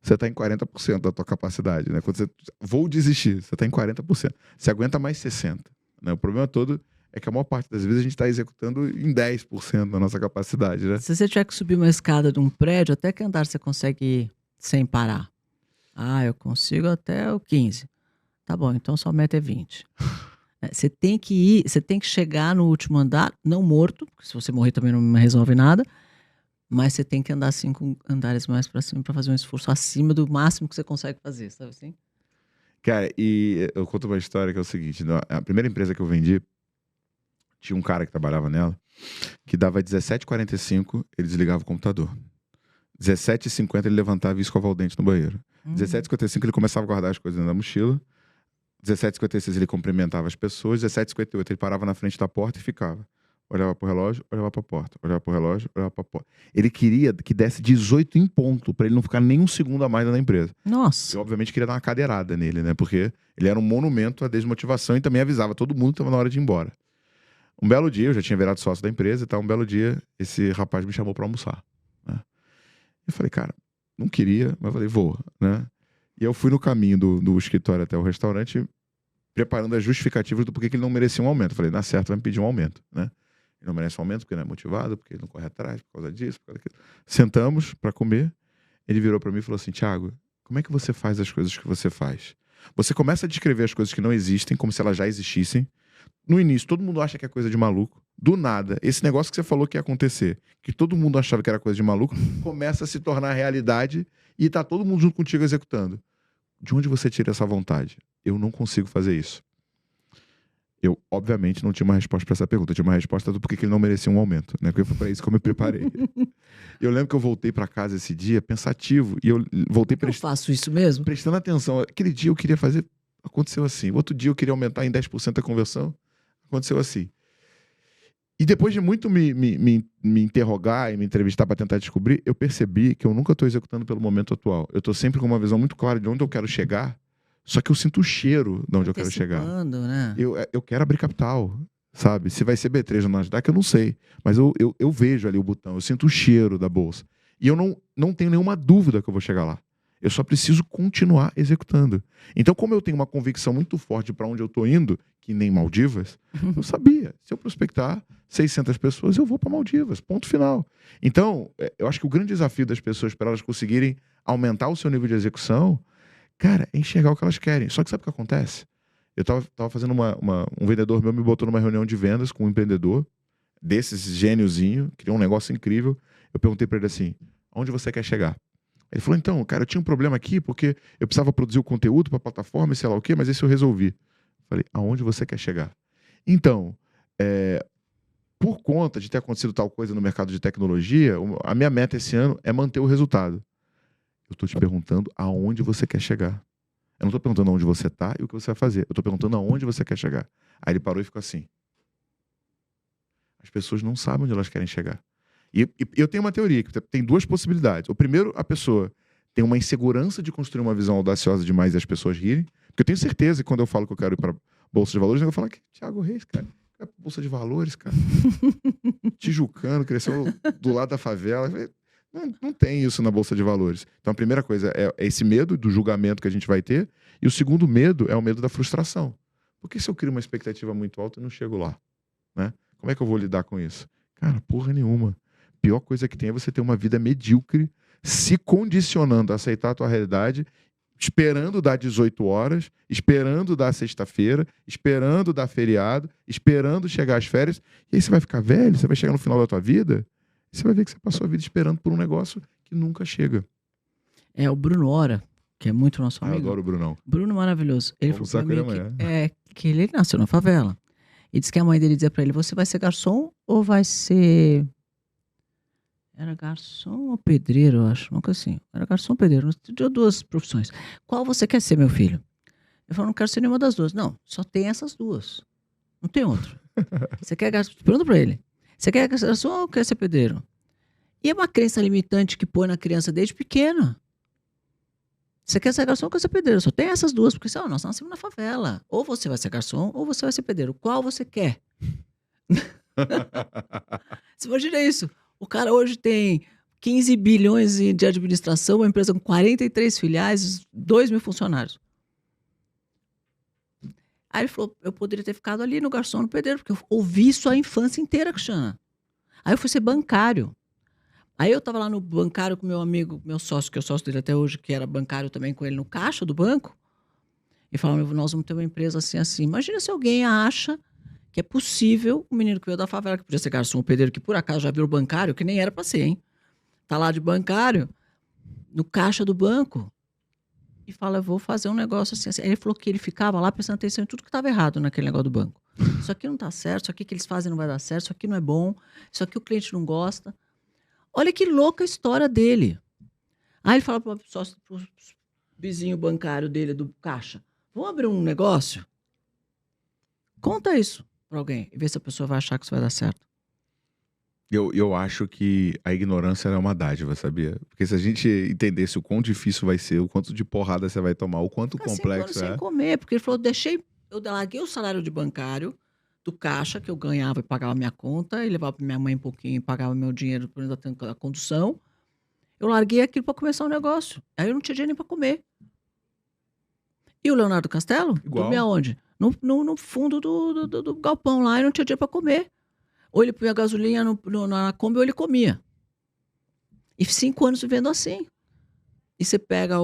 você está em 40% da tua capacidade, né? Quando você vou desistir, você está em 40%. Você aguenta mais 60%. Né? O problema todo é que a maior parte das vezes a gente está executando em 10% da nossa capacidade, né? Se você tiver que subir uma escada de um prédio, até que andar você consegue ir sem parar? Eu consigo até o 15. Tá bom, então sua meta é 20. Você tem que ir, você tem que chegar no último andar, não morto, porque se você morrer também não resolve nada, mas você tem que andar 5 andares mais para cima para fazer um esforço acima do máximo que você consegue fazer, sabe assim? Cara, e eu conto uma história que é o seguinte: a primeira empresa que eu vendi, tinha um cara que trabalhava nela, que dava 17h45, ele desligava o computador. 17h50 ele levantava e escovava o dente no banheiro. 17h55 ele começava a guardar as coisas dentro da mochila. 17h56 ele cumprimentava as pessoas. 17h58 ele parava na frente da porta e ficava. Olhava pro relógio, olhava pra porta. Olhava pro relógio, olhava pra porta. Ele queria que desse 18 em ponto, pra ele não ficar nem um segundo a mais dentro da empresa. Nossa. Eu, obviamente, queria dar uma cadeirada nele, né? Porque ele era um monumento à desmotivação e também avisava todo mundo que estava na hora de ir embora. Um belo dia, eu já tinha virado sócio da empresa e tal. Um belo dia, esse rapaz me chamou pra almoçar. Né? Eu falei, cara, não queria, mas eu falei, vou, né? E eu fui no caminho do escritório até o restaurante, preparando as justificativas do porquê que ele não merecia um aumento. Eu falei, na certo, vai me pedir um aumento, né? Ele não merece um aumento porque não é motivado, porque ele não corre atrás, por causa disso, por causa daquilo. Sentamos para comer. Ele virou para mim e falou assim, Thiago, como é que você faz as coisas que você faz? Você começa a descrever as coisas que não existem como se elas já existissem. No início, todo mundo acha que é coisa de maluco. Do nada, esse negócio que você falou que ia acontecer, que todo mundo achava que era coisa de maluco, começa a se tornar realidade e tá todo mundo junto contigo executando. De onde você tira essa vontade? Eu não consigo fazer isso. Eu, obviamente, não tinha uma resposta para essa pergunta. Eu tinha uma resposta do porquê que ele não merecia um aumento, né? Porque foi para isso que eu me preparei. Eu lembro que eu voltei para casa esse dia pensativo e eu voltei Eu faço isso mesmo? prestando atenção. Aquele dia eu queria fazer, aconteceu assim. Outro dia eu queria aumentar em 10% a conversão, aconteceu assim. E depois de muito me interrogar e me entrevistar para tentar descobrir, eu percebi que eu nunca estou executando pelo momento atual. Eu estou sempre com uma visão muito clara de onde eu quero chegar, só que eu sinto o cheiro de onde eu quero chegar. Né? Eu quero abrir capital, sabe? Se vai ser B3 ou Nasdaq, eu não sei. Mas eu vejo ali o botão, eu sinto o cheiro da bolsa. E eu não tenho nenhuma dúvida que eu vou chegar lá. Eu só preciso continuar executando. Então, como eu tenho uma convicção muito forte para onde eu estou indo, que nem Maldivas, eu sabia. Se eu prospectar 600 pessoas, eu vou para Maldivas. Ponto final. Então, eu acho que o grande desafio das pessoas para elas conseguirem aumentar o seu nível de execução, cara, é enxergar o que elas querem. Só que sabe o que acontece? Eu tava fazendo um vendedor meu me botou numa reunião de vendas com um empreendedor, desses gêniozinho, criou um negócio incrível. Eu perguntei para ele assim, aonde você quer chegar? Ele falou, então, cara, eu tinha um problema aqui porque eu precisava produzir o conteúdo para a plataforma e sei lá o quê, mas esse eu resolvi. Falei, aonde você quer chegar? Então, por conta de ter acontecido tal coisa no mercado de tecnologia, a minha meta esse ano é manter o resultado. Eu estou te perguntando aonde você quer chegar. Eu não estou perguntando aonde você está e o que você vai fazer. Eu estou perguntando aonde você quer chegar. Aí ele parou e ficou assim. As pessoas não sabem onde elas querem chegar. E eu tenho uma teoria, que tem duas possibilidades. O primeiro, a pessoa tem uma insegurança de construir uma visão audaciosa demais e as pessoas rirem. Porque eu tenho certeza que quando eu falo que eu quero ir para Bolsa de Valores, eu vou falar que Thiago Reis, cara, Bolsa de Valores, cara. Tijucano, cresceu do lado da favela. Não tem isso na Bolsa de Valores. Então a primeira coisa é esse medo do julgamento que a gente vai ter. E o segundo medo é o medo da frustração. Porque se eu crio uma expectativa muito alta, eu não chego lá, né? Como é que eu vou lidar com isso? Cara, porra nenhuma. Pior coisa que tem é você ter uma vida medíocre, se condicionando a aceitar a tua realidade, esperando dar 18 horas, esperando dar sexta-feira, esperando dar feriado, esperando chegar às férias. E aí você vai ficar velho, você vai chegar no final da tua vida, e você vai ver que você passou a vida esperando por um negócio que nunca chega. É o Bruno Hora, que é muito nosso amigo. Eu adoro o Brunão. Bruno maravilhoso. Ele Vamos falou usar pra com ele mim amanhã. que ele nasceu na favela. E disse que a mãe dele dizia pra ele, você vai ser garçom ou vai ser... Era garçom ou pedreiro, eu acho. Nunca assim. Era garçom ou pedreiro. Tinha duas profissões. Qual você quer ser, meu filho? Eu falei, não quero ser nenhuma das duas. Não, só tem essas duas. Não tem outra. Você quer garçom? Pergunta pra ele. Você quer garçom ou quer ser pedreiro? E é uma crença limitante que põe na criança desde pequena. Você quer ser garçom ou quer ser pedreiro? Só tem essas duas, porque nós nascemos na favela. Ou você vai ser garçom, ou você vai ser pedreiro. Qual você quer? Você imagina isso. O cara hoje tem 15 bilhões de administração, uma empresa com 43 filiais, 2 mil funcionários. Aí ele falou, eu poderia ter ficado ali no garçom, no pedreiro, porque eu ouvi isso a infância inteira, Cristiana. Aí eu fui ser bancário. Aí eu estava lá no bancário com meu amigo, meu sócio, que é o sócio dele até hoje, que era bancário também com ele no caixa do banco, e falava, nós vamos ter uma empresa assim, assim. Imagina se alguém acha que é possível um menino que veio da favela, que podia ser garçom ou pedreiro, que por acaso já virou bancário, que nem era para ser, hein? Tá lá de bancário, no caixa do banco, e fala, eu vou fazer um negócio assim, assim. Aí ele falou que ele ficava lá prestando atenção em tudo que estava errado naquele negócio do banco. Isso aqui não tá certo, isso aqui que eles fazem não vai dar certo, isso aqui não é bom, isso aqui o cliente não gosta. Olha que louca a história dele. Aí ele fala pro vizinho bancário dele, do caixa, vamos abrir um negócio? Conta isso para alguém e vê se a pessoa vai achar que isso vai dar certo. Eu acho que a ignorância é uma dádiva, sabia? Porque se a gente entendesse o quão difícil vai ser, o quanto de porrada você vai tomar, o quanto complexo é. Sem comer, porque ele falou, eu larguei o salário de bancário do caixa que eu ganhava e pagava minha conta e levava para minha mãe um pouquinho e pagava meu dinheiro por da condução. Eu larguei aquilo para começar um negócio. Aí eu não tinha dinheiro nem para comer. E o Leonardo Castelo? Igual. Dormia onde? No fundo do galpão lá e não tinha dinheiro para comer. Ou ele punha gasolina na Kombi ou ele comia. E 5 anos vivendo assim. E você pega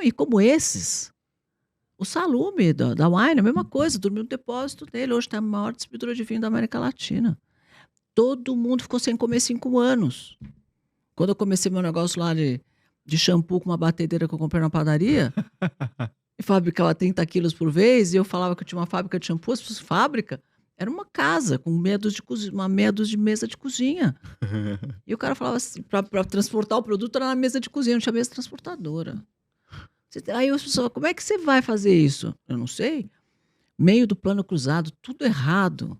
e como esses, o Salume da Wine, a mesma coisa, dormiu no depósito dele. Hoje está a maior distribuidora de vinho da América Latina. Todo mundo ficou sem comer 5 anos. Quando eu comecei meu negócio lá de shampoo com uma batedeira que eu comprei na padaria, e fabricava 30 quilos por vez, e eu falava que eu tinha uma fábrica de shampoo, as pessoas, fábrica era uma casa com uma meia dúzia de mesa de cozinha. E o cara falava assim, para transportar o produto era na mesa de cozinha, não tinha mesa transportadora. Aí as pessoas, como é que você vai fazer isso? Eu não sei. Meio do plano cruzado, tudo errado.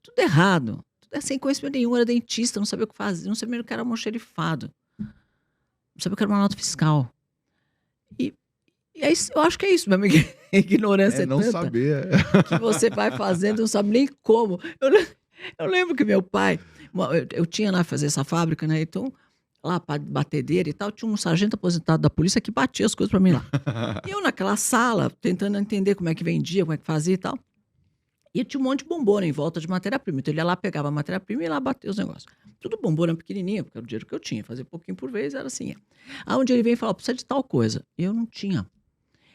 Tudo errado. Tudo sem conhecimento nenhum, era dentista, não sabia o que fazer, não sabia o que era almoxarifado. Não sabia o que era uma nota fiscal. E é isso, eu acho que é isso mesmo, a ignorância é não tanta saber. que você vai fazendo, não sabe nem como. Eu lembro que meu pai, eu tinha lá fazer essa fábrica, né? Então, lá para batedeira e tal, tinha um sargento aposentado da polícia que batia as coisas para mim lá. E eu naquela sala, tentando entender como é que vendia, como é que fazia e tal. E tinha um monte de bombona em volta de matéria-prima. Então ele ia lá, pegava a matéria-prima e ia lá bater os negócios. Tudo bombona pequenininha, porque era o dinheiro que eu tinha. Fazer pouquinho por vez, era assim. Aí um dia ele veio e falou, precisa de tal coisa. E eu não tinha.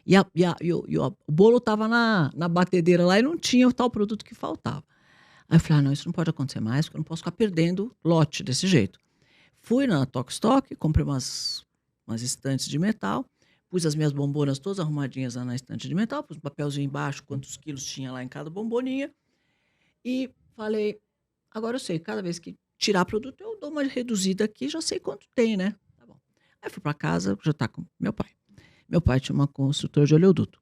E o bolo estava na batedeira lá e não tinha o tal produto que faltava. Aí eu falei, não, isso não pode acontecer mais, porque eu não posso ficar perdendo lote desse jeito. Fui na Tokstok, comprei umas estantes de metal, pus as minhas bombonas todas arrumadinhas lá na estante de metal, pus um papelzinho embaixo, quantos quilos tinha lá em cada bomboninha, e falei, agora eu sei, cada vez que tirar produto, eu dou uma reduzida aqui, já sei quanto tem, né? Tá bom. Aí fui para casa, já tá com meu pai. Meu pai tinha uma construtora de oleoduto.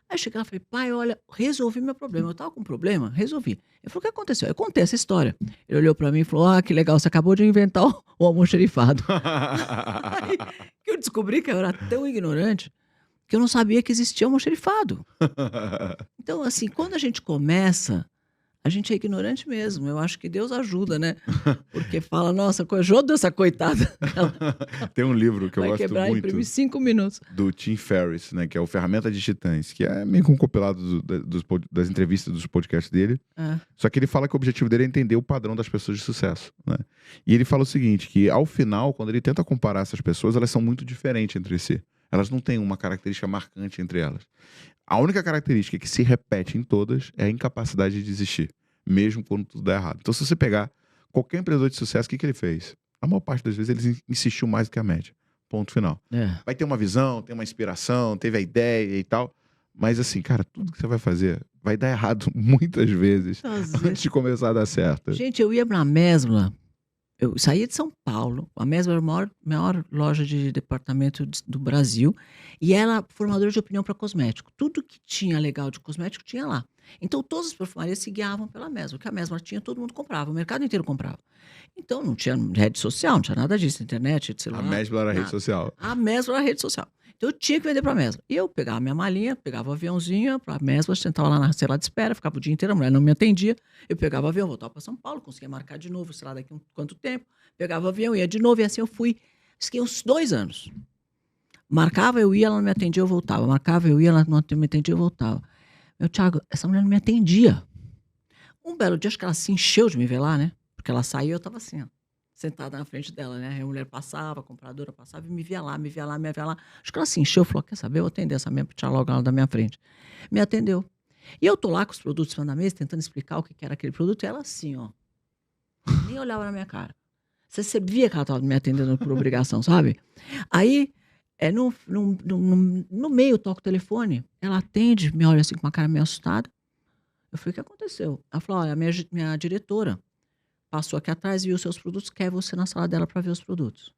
Aí cheguei lá e falei, pai, olha, resolvi meu problema. Eu estava com um problema, resolvi. Ele falou, o que aconteceu? Eu contei essa história. Ele olhou para mim e falou, que legal, você acabou de inventar o almoxarifado. Aí que eu descobri que eu era tão ignorante que eu não sabia que existia almoxarifado. Então, assim, quando a gente começa, a gente é ignorante mesmo. Eu acho que Deus ajuda, né? Porque fala, nossa, ajuda essa coitada. Tem um livro que eu vai gosto quebrar muito. Imprimir 5 minutos. Do Tim Ferriss, né? Que é o Ferramenta de Titãs, que é meio que um compilado das entrevistas dos podcasts dele. Só que ele fala que o objetivo dele é entender o padrão das pessoas de sucesso, né? E ele fala o seguinte, que ao final, quando ele tenta comparar essas pessoas, elas são muito diferentes entre si. Elas não têm uma característica marcante entre elas. A única característica que se repete em todas é a incapacidade de desistir, mesmo quando tudo dá errado. Então, se você pegar qualquer empreendedor de sucesso, o que ele fez? A maior parte das vezes ele insistiu mais do que a média. Ponto final. Vai ter uma visão, tem uma inspiração, teve a ideia e tal. Mas assim, cara, tudo que você vai fazer vai dar errado muitas vezes antes de começar a dar certo. Gente, eu ia pra Mesbla, eu saía de São Paulo, a Mesbla era a maior loja de departamento do Brasil, e era formadora de opinião para cosmético. Tudo que tinha legal de cosmético tinha lá. Então todas as perfumarias se guiavam pela Mesbla. O que a Mesbla tinha, todo mundo comprava, o mercado inteiro comprava. Então não tinha rede social, não tinha nada disso, internet, celular. A Mesbla era rede social. A Mesbla era rede social. Então eu tinha que vender para a Mesbla. E eu pegava minha malinha, pegava o aviãozinho para a Mesbla, sentava lá na sala de espera, ficava o dia inteiro, a mulher não me atendia. Eu pegava o avião, voltava para São Paulo, conseguia marcar de novo, sei lá, daqui quanto tempo. Pegava o avião, ia de novo, e assim eu fui. Fiquei uns 2 anos. Marcava, eu ia, ela não me atendia, eu voltava. Marcava, eu ia, ela não me atendia, eu voltava. Meu Thiago, essa mulher não me atendia. Um belo dia, acho que ela se encheu de me ver lá, né? Porque ela saiu e eu estava assim, ó, sentada na frente dela, né? Aí a mulher passava, a compradora passava e me via lá, me via lá, me via lá. Acho que ela se encheu, falou, quer saber, eu vou atender essa minha tia logo lá da minha frente. Me atendeu. E eu tô lá com os produtos em cima da mesa, tentando explicar o que era aquele produto, e ela assim, ó, nem olhava na minha cara. Você via que ela estava me atendendo por obrigação, sabe? Aí, no meio, eu toco o telefone, ela atende, me olha assim com uma cara meio assustada. Eu falei, o que aconteceu? Ela falou, olha, a minha diretora passou aqui atrás, viu os seus produtos, quer você na sala dela para ver os produtos.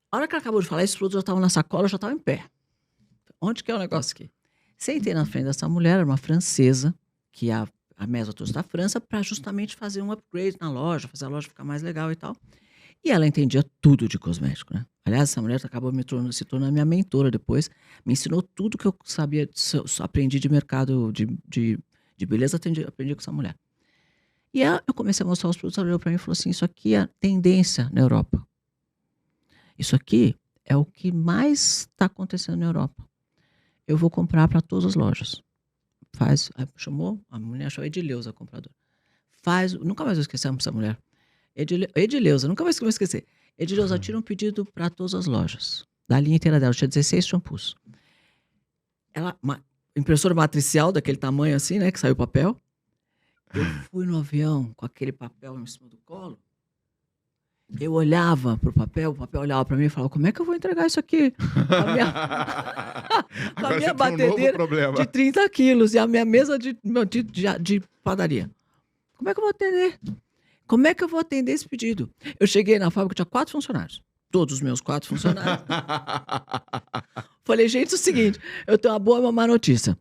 A hora que ela acabou de falar, esses produtos já estavam na sacola, eu já estava em pé. Onde que é o negócio aqui? Sentei na frente dessa mulher, era uma francesa, que a Mesbla trouxe da França, para justamente fazer um upgrade na loja, fazer a loja ficar mais legal e tal. E ela entendia tudo de cosmético, né? Aliás, essa mulher acabou se tornando minha mentora depois, me ensinou tudo que eu sabia, aprendi de mercado de beleza, aprendi com essa mulher. E eu comecei a mostrar os produtos, ela olhou para mim e falou assim, isso aqui é tendência na Europa. Isso aqui é o que mais está acontecendo na Europa. Eu vou comprar para todas as lojas. Chamou, a mulher achou Edileuza, a compradora. Nunca mais vou esquecer essa mulher. Edileuza, nunca mais vou esquecer. Edileuza, tira um pedido para todas as lojas. Da linha inteira dela, tinha 16 shampoos. Uma impressora matricial daquele tamanho assim, né, que saiu o papel. Eu fui no avião com aquele papel em cima do colo Eu olhava pro papel, o papel olhava para mim e falava, como é que eu vou entregar isso aqui? Com a minha, com a Agora minha você tem um novo batedeira problema. de 30 quilos e a minha mesa de padaria. Como é que eu vou atender? Como é que eu vou atender esse pedido? Eu cheguei na fábrica, tinha 4 funcionários. Todos os meus 4 funcionários. Falei, gente, é o seguinte, eu tenho uma boa e uma má notícia.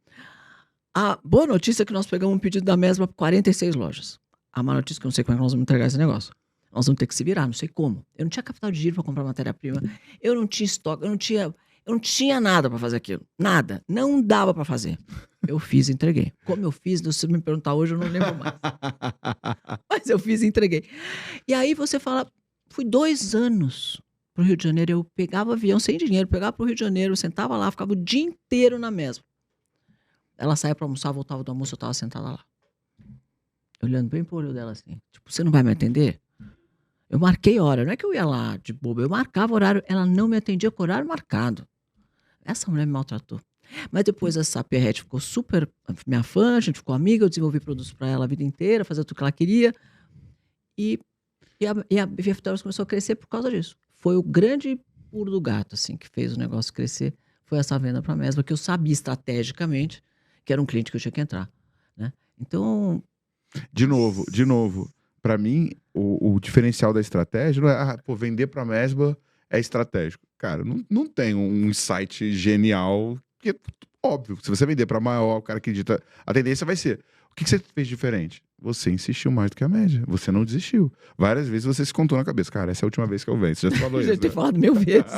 A boa notícia é que nós pegamos um pedido da Mesma para 46 lojas. A má notícia é que eu não sei como é que nós vamos entregar esse negócio. Nós vamos ter que se virar, não sei como. Eu não tinha capital de giro para comprar matéria-prima. Eu não tinha estoque, eu não tinha nada para fazer aquilo. Nada. Não dava para fazer. Eu fiz e entreguei. Como eu fiz, se você me perguntar hoje, eu não lembro mais. Mas eu fiz e entreguei. E aí você fala, fui 2 anos pro Rio de Janeiro, eu pegava avião sem dinheiro, pegava pro Rio de Janeiro, sentava lá, ficava o dia inteiro na Mesma. Ela saía para almoçar, voltava do almoço, eu tava sentada lá. Olhando bem pro olho dela assim. Tipo, você não vai me atender? Eu marquei hora, não é que eu ia lá de bobo, eu marcava horário, ela não me atendia com horário marcado. Essa mulher me maltratou. Mas depois essa Perrette ficou super minha fã, a gente ficou amiga, eu desenvolvi produtos para ela a vida inteira, fazia tudo que ela queria. E a BF Towers começou a crescer por causa disso. Foi o grande pulo do gato, assim, que fez o negócio crescer. Foi essa venda para a Mesma, que eu sabia estrategicamente que era um cliente que eu tinha que entrar, né? Então... De novo. Para mim, o diferencial da estratégia não é, vender para a Mesbla é estratégico. Cara, não tem um insight genial, que é óbvio. Se você vender para maior, o cara acredita, a tendência vai ser. O que você fez diferente? Você insistiu mais do que a média. Você não desistiu. Várias vezes você se contou na cabeça. Cara, essa é a última vez que eu vendo. Você já falou isso, já ter né? falado 1000 vezes.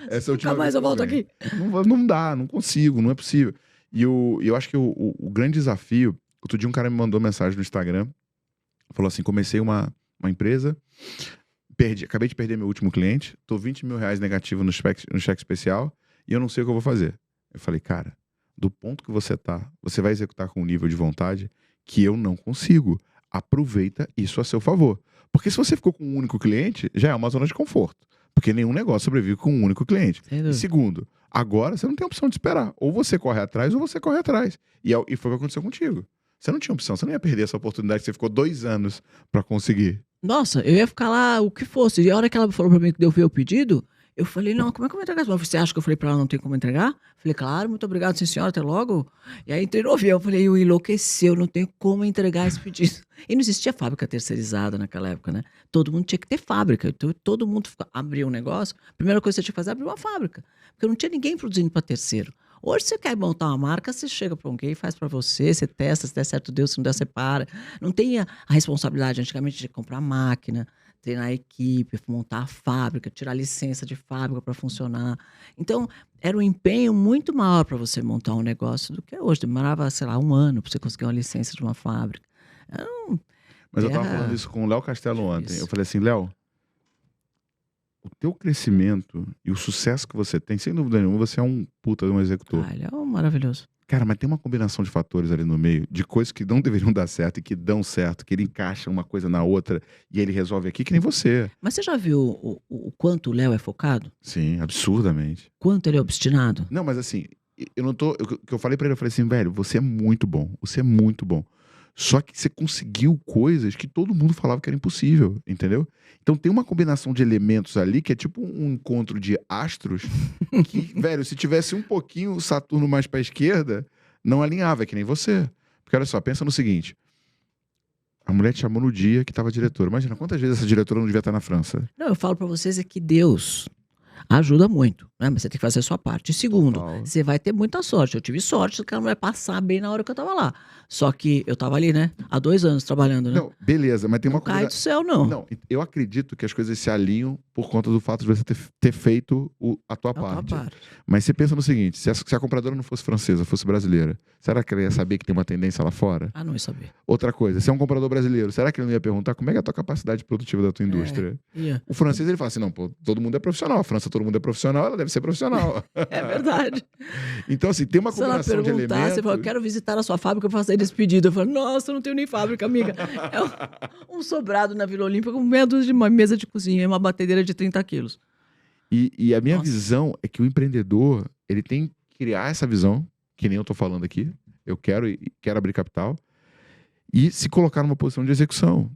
Essa é a última Nunca mais vez eu que volto venho. aqui. Não dá, não consigo, não é possível. E eu acho que o grande desafio... Outro dia um cara me mandou mensagem no Instagram. Falou assim, comecei uma empresa, acabei de perder meu último cliente, tô 20 mil reais negativo no cheque especial e eu não sei o que eu vou fazer. Eu falei, cara, do ponto que você tá, você vai executar com um nível de vontade que eu não consigo. Aproveita isso a seu favor. Porque se você ficou com um único cliente, já é uma zona de conforto. Porque nenhum negócio sobrevive com um único cliente. E segundo, agora você não tem opção de esperar. Ou você corre atrás ou você corre atrás. E foi o que aconteceu contigo. Você não tinha opção, você não ia perder essa oportunidade que você ficou 2 anos pra conseguir. Nossa, eu ia ficar lá o que fosse. E a hora que ela falou pra mim que deu ver o pedido, eu falei, não, como é que eu vou entregar? Você acha que eu falei pra ela não tem como entregar? Falei, claro, muito obrigado, sim senhora, até logo. E aí entrei no avião, falei, eu enlouqueceu, não tenho como entregar esse pedido. E não existia fábrica terceirizada naquela época, né? Todo mundo tinha que ter fábrica. Então, todo mundo abria um negócio, a primeira coisa que você tinha que fazer é abrir uma fábrica. Porque não tinha ninguém produzindo pra terceiro. Hoje você quer montar uma marca, você chega para alguém, faz para você, você testa, se der certo Deus, se não der você para. Não tem a responsabilidade antigamente de comprar máquina, treinar a equipe, montar a fábrica, tirar a licença de fábrica para funcionar. Então, era um empenho muito maior para você montar um negócio do que hoje. Demorava, sei lá, 1 ano para você conseguir uma licença de uma fábrica. Mas eu estava falando isso com o Léo Castelo ontem. Eu falei assim, Léo, o teu crescimento e o sucesso que você tem, sem dúvida nenhuma, você é um puta de um executor. Ele é maravilhoso. Cara, mas tem uma combinação de fatores ali no meio, de coisas que não deveriam dar certo e que dão certo, que ele encaixa uma coisa na outra e ele resolve aqui, que nem você. Mas você já viu o quanto o Léo é focado? Sim, absurdamente. Quanto ele é obstinado? Não, mas assim, eu não tô... O que eu falei pra ele, eu falei assim, velho, você é muito bom, você é muito bom. Só que você conseguiu coisas que todo mundo falava que era impossível, entendeu? Então tem uma combinação de elementos ali que é tipo um encontro de astros que, velho, se tivesse um pouquinho o Saturno mais pra esquerda, não alinhava, é que nem você. Porque olha só, pensa no seguinte. A mulher te chamou no dia que tava diretora. Imagina quantas vezes essa diretora não devia estar na França. Não, eu falo pra vocês é que Deus ajuda muito, né? Mas você tem que fazer a sua parte. E segundo, você vai ter muita sorte. Eu tive sorte que ela vai passar bem na hora que eu tava lá. Só que eu tava ali, né? Há 2 anos trabalhando, né? Não, beleza, mas tem uma coisa... Não cai do céu, não. Não, eu acredito que as coisas se alinham por conta do fato de você ter feito a tua parte. Mas você pensa no seguinte, se a compradora não fosse francesa, fosse brasileira, será que ela ia saber que tem uma tendência lá fora? Ah, não ia saber. Outra coisa, se é um comprador brasileiro, será que ele não ia perguntar como é que é a tua capacidade produtiva da tua indústria? O francês, ele fala assim, não, pô, todo mundo é profissional. A França, todo mundo é profissional, ela deve ser profissional. É verdade. Então, assim, tem uma combinação de elementos... Você fala, eu quero visitar a sua fábrica para fazer esse pedido. Eu falo, nossa, eu não tenho nem fábrica, amiga. É um sobrado na Vila Olímpia com meia dúzia de uma mesa de cozinha e uma batedeira de 30 quilos. E a minha visão é que o empreendedor, ele tem que criar essa visão, que nem eu tô falando aqui. Eu quero abrir capital. E se colocar numa posição de execução.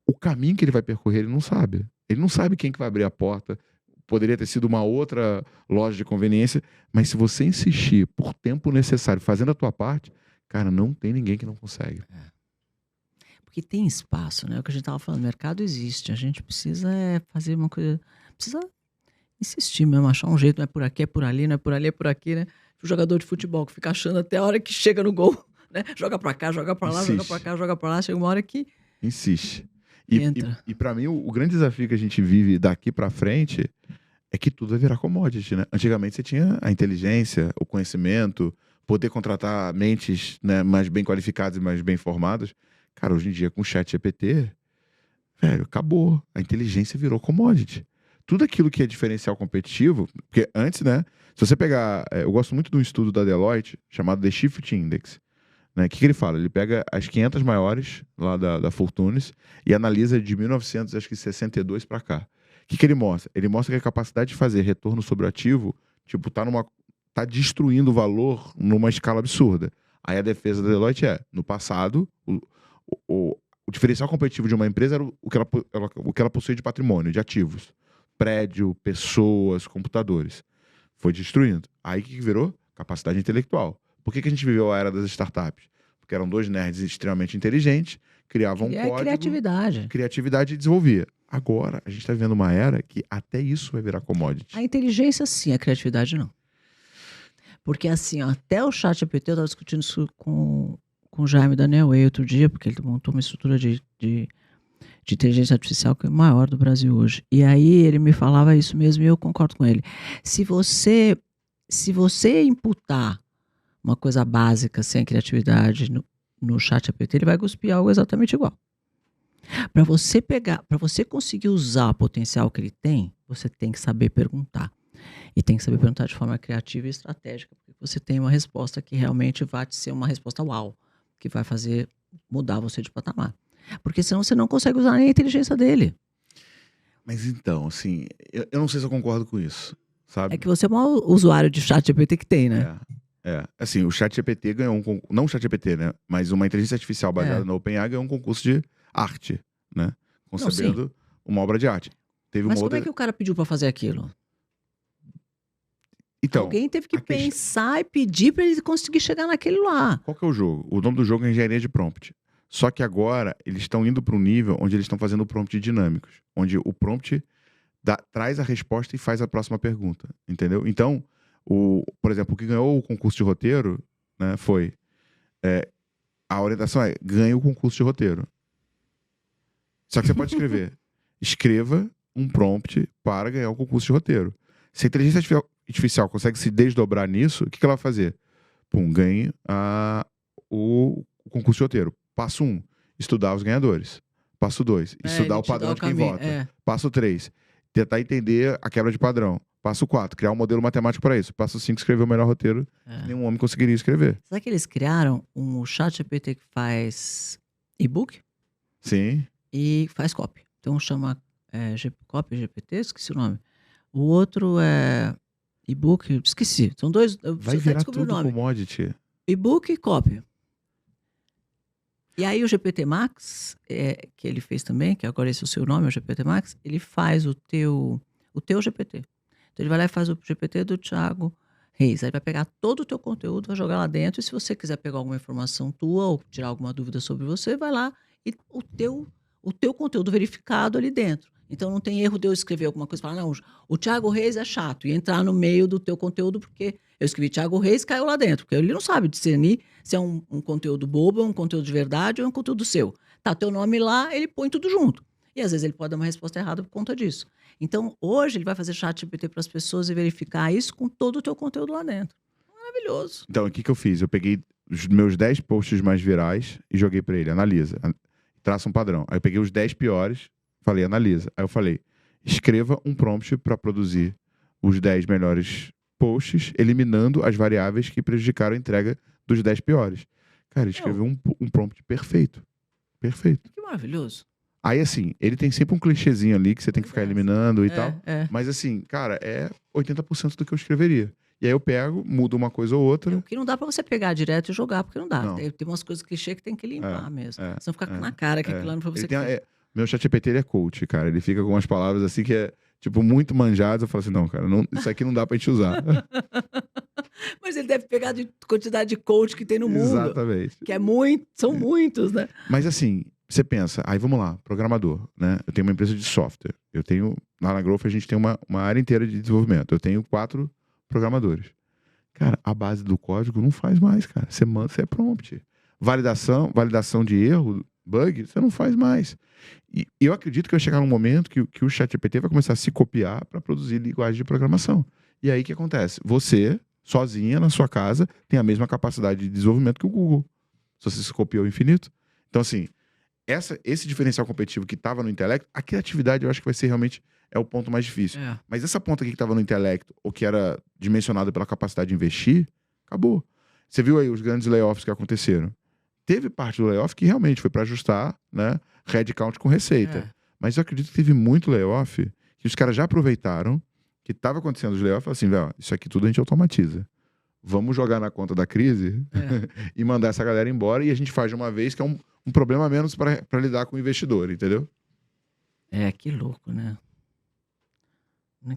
O caminho que ele vai percorrer, ele não sabe. Ele não sabe quem que vai abrir a porta. Poderia ter sido uma outra loja de conveniência, mas se você insistir por tempo necessário, fazendo a tua parte, cara, não tem ninguém que não consegue. Porque tem espaço, né? O que a gente estava falando, o mercado existe. A gente precisa fazer uma coisa. Precisa insistir mesmo, achar um jeito. Não é por aqui, é por ali, não é por ali, é por aqui, né? O jogador de futebol que fica achando até a hora que chega no gol, né? Joga pra cá, joga pra lá, joga Insiste. pra cá, joga pra lá. Chega uma hora que Insiste. E entra. para mim, o grande desafio que a gente vive daqui para frente é que tudo vai virar commodity, né? Antigamente você tinha a inteligência, o conhecimento, poder contratar mentes, né, mais bem qualificadas e mais bem formadas. Cara, hoje em dia com o chat GPT, velho, acabou. A inteligência virou commodity. Tudo aquilo que é diferencial competitivo, porque antes, né? Se você pegar, eu gosto muito de um estudo da Deloitte chamado The Shift Index. Né? O que ele fala? Ele pega as 500 maiores lá da Fortunes e analisa de 1962 para cá. O que ele mostra? Ele mostra que a capacidade de fazer retorno sobre o ativo, tipo, tá destruindo o valor numa escala absurda. Aí a defesa da Deloitte no passado, o diferencial competitivo de uma empresa era o que ela possui de patrimônio, de ativos. Prédio, pessoas, computadores. Foi destruindo. Aí o que virou? Capacidade intelectual. Por que a gente viveu a era das startups? Porque eram dois nerds extremamente inteligentes, criavam um código, criatividade e desenvolvia. Agora, a gente está vivendo uma era que até isso vai virar commodity. A inteligência sim, a criatividade não. Porque assim, ó, até o ChatGPT, eu estava discutindo isso com o Jaime Daniel outro dia, porque ele montou uma estrutura de inteligência artificial que é a maior do Brasil hoje. E aí ele me falava isso mesmo e eu concordo com ele. Se você imputar uma coisa básica, sem criatividade, no ChatGPT, ele vai cuspir algo exatamente igual. Para você conseguir usar o potencial que ele tem, você tem que saber perguntar. E tem que saber perguntar de forma criativa e estratégica, porque você tem uma resposta que realmente vai ser uma resposta uau, que vai fazer mudar você de patamar. Porque senão você não consegue usar nem a inteligência dele. Mas então, assim, eu não sei se eu concordo com isso, sabe? É que você é o maior usuário de ChatGPT que tem, né? Assim, o ChatGPT ganhou não o ChatGPT, né? Mas uma inteligência artificial baseada no OpenAI ganhou um concurso de arte, né? Concebendo uma obra de arte. Mas como é que o cara pediu para fazer aquilo? Então, alguém teve que pensar e pedir para ele conseguir chegar naquele lá. Qual que é o jogo? O nome do jogo é engenharia de prompt. Só que agora eles estão indo para um nível onde eles estão fazendo prompt dinâmicos, onde o prompt traz a resposta e faz a próxima pergunta, entendeu? Então, por exemplo, o que ganhou o concurso de roteiro, né, foi a orientação ganha o concurso de roteiro. Só que você pode escreva um prompt para ganhar o concurso de roteiro. Se a inteligência artificial consegue se desdobrar nisso, o que ela vai fazer? Ganhe o concurso de roteiro. Passo 1, estudar os ganhadores. Passo 2, estudar o padrão de quem vota. Passo 3, tentar entender a quebra de padrão. Passo 4, criar um modelo matemático para isso. Passo 5, escrever o melhor roteiro que nenhum homem conseguiria escrever. Sabe que eles criaram um ChatGPT que faz e-book? Sim. E faz copy. Então chama copy GPT, esqueci o nome. O outro é e-book, esqueci. São dois. Vai virar tudo commodity. E-book e copy. E aí o GPT Max, que ele fez também, que agora esse é o seu nome, o GPT Max, ele faz o teu GPT. Então ele vai lá e faz o GPT do Thiago Reis. Aí ele vai pegar todo o teu conteúdo, vai jogar lá dentro, e se você quiser pegar alguma informação tua ou tirar alguma dúvida sobre você, vai lá e o teu conteúdo verificado ali dentro. Então não tem erro de eu escrever alguma coisa e falar, não, o Thiago Reis é chato, e entrar no meio do teu conteúdo, porque eu escrevi Thiago Reis, caiu lá dentro, porque ele não sabe discernir se é um conteúdo bobo, um conteúdo de verdade ou um conteúdo seu. Tá teu nome lá, ele põe tudo junto. E às vezes ele pode dar uma resposta errada por conta disso. Então hoje ele vai fazer ChatGPT para as pessoas e verificar isso com todo o teu conteúdo lá dentro. Maravilhoso. Então o que eu fiz? Eu peguei os meus 10 posts mais virais e joguei para ele, analisa, traça um padrão. Aí eu peguei os 10 piores, falei, analisa. Aí eu falei, escreva um prompt para produzir os 10 melhores posts, eliminando as variáveis que prejudicaram a entrega dos 10 piores. Cara, ele escreveu um prompt perfeito. Perfeito. Que maravilhoso. Aí, assim, ele tem sempre um clichêzinho ali que você tem que ficar eliminando e tal. Mas, assim, cara, é 80% do que eu escreveria. E aí eu pego, mudo uma coisa ou outra. Porque não dá pra você pegar direto e jogar, porque não dá. Não. Tem umas coisas clichê que tem que limpar mesmo. Senão fica na cara que aquilo lá não foi você que fez. Meu ChatGPT, ele é coach, cara. Ele fica com umas palavras assim que é, tipo, muito manjadas. Eu falo assim, não, cara, isso aqui não dá pra gente usar. Mas ele deve pegar de quantidade de coach que tem no mundo, Exatamente. que são muitos, né? Mas assim, você pensa, aí vamos lá, programador, né? Eu tenho uma empresa de software. Lá na Growth a gente tem uma área inteira de desenvolvimento. Eu tenho 4 programadores. Cara, a base do código não faz mais, cara. Você manda, você é prompt. Validação de erro, bug, você não faz mais. E eu acredito que vai chegar num momento que o ChatGPT vai começar a se copiar para produzir linguagem de programação. E aí o que acontece? Você, sozinha, na sua casa, tem a mesma capacidade de desenvolvimento que o Google. Se você se copiou ao infinito. Então, assim, esse diferencial competitivo que estava no intelecto, a criatividade eu acho que vai ser realmente o ponto mais difícil. É. Mas essa ponta aqui que estava no intelecto, ou que era dimensionada pela capacidade de investir, acabou. Você viu aí os grandes layoffs que aconteceram. Teve parte do layoff que realmente foi para ajustar, né, headcount com receita. É. Mas eu acredito que teve muito layoff que os caras já aproveitaram que estava acontecendo os layoffs e falaram assim, velho, isso aqui tudo a gente automatiza. Vamos jogar na conta da crise e mandar essa galera embora e a gente faz de uma vez, que é um problema a menos para lidar com o investidor, entendeu? Que louco, né?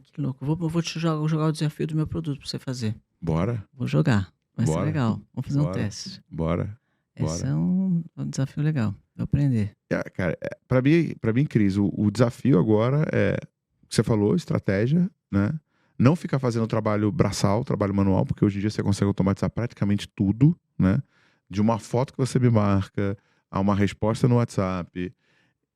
Que louco. Eu vou te jogar o desafio do meu produto para você fazer. Bora. Vou jogar. Vai ser Bora. legal. Vamos fazer um Bora. teste. Bora. Esse é um desafio legal. Vou aprender. Cara, para mim, Cris, o desafio agora é o que você falou, estratégia, né? Não ficar fazendo trabalho braçal, trabalho manual, porque hoje em dia você consegue automatizar praticamente tudo, né? De uma foto que você me marca a uma resposta no WhatsApp.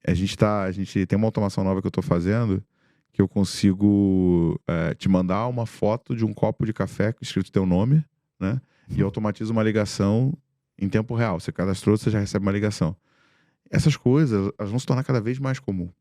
A gente tem uma automação nova que eu estou fazendo que eu consigo te mandar uma foto de um copo de café escrito teu nome, né? E eu automatizo uma ligação em tempo real. Você cadastrou, você já recebe uma ligação. Essas coisas, elas vão se tornar cada vez mais comum.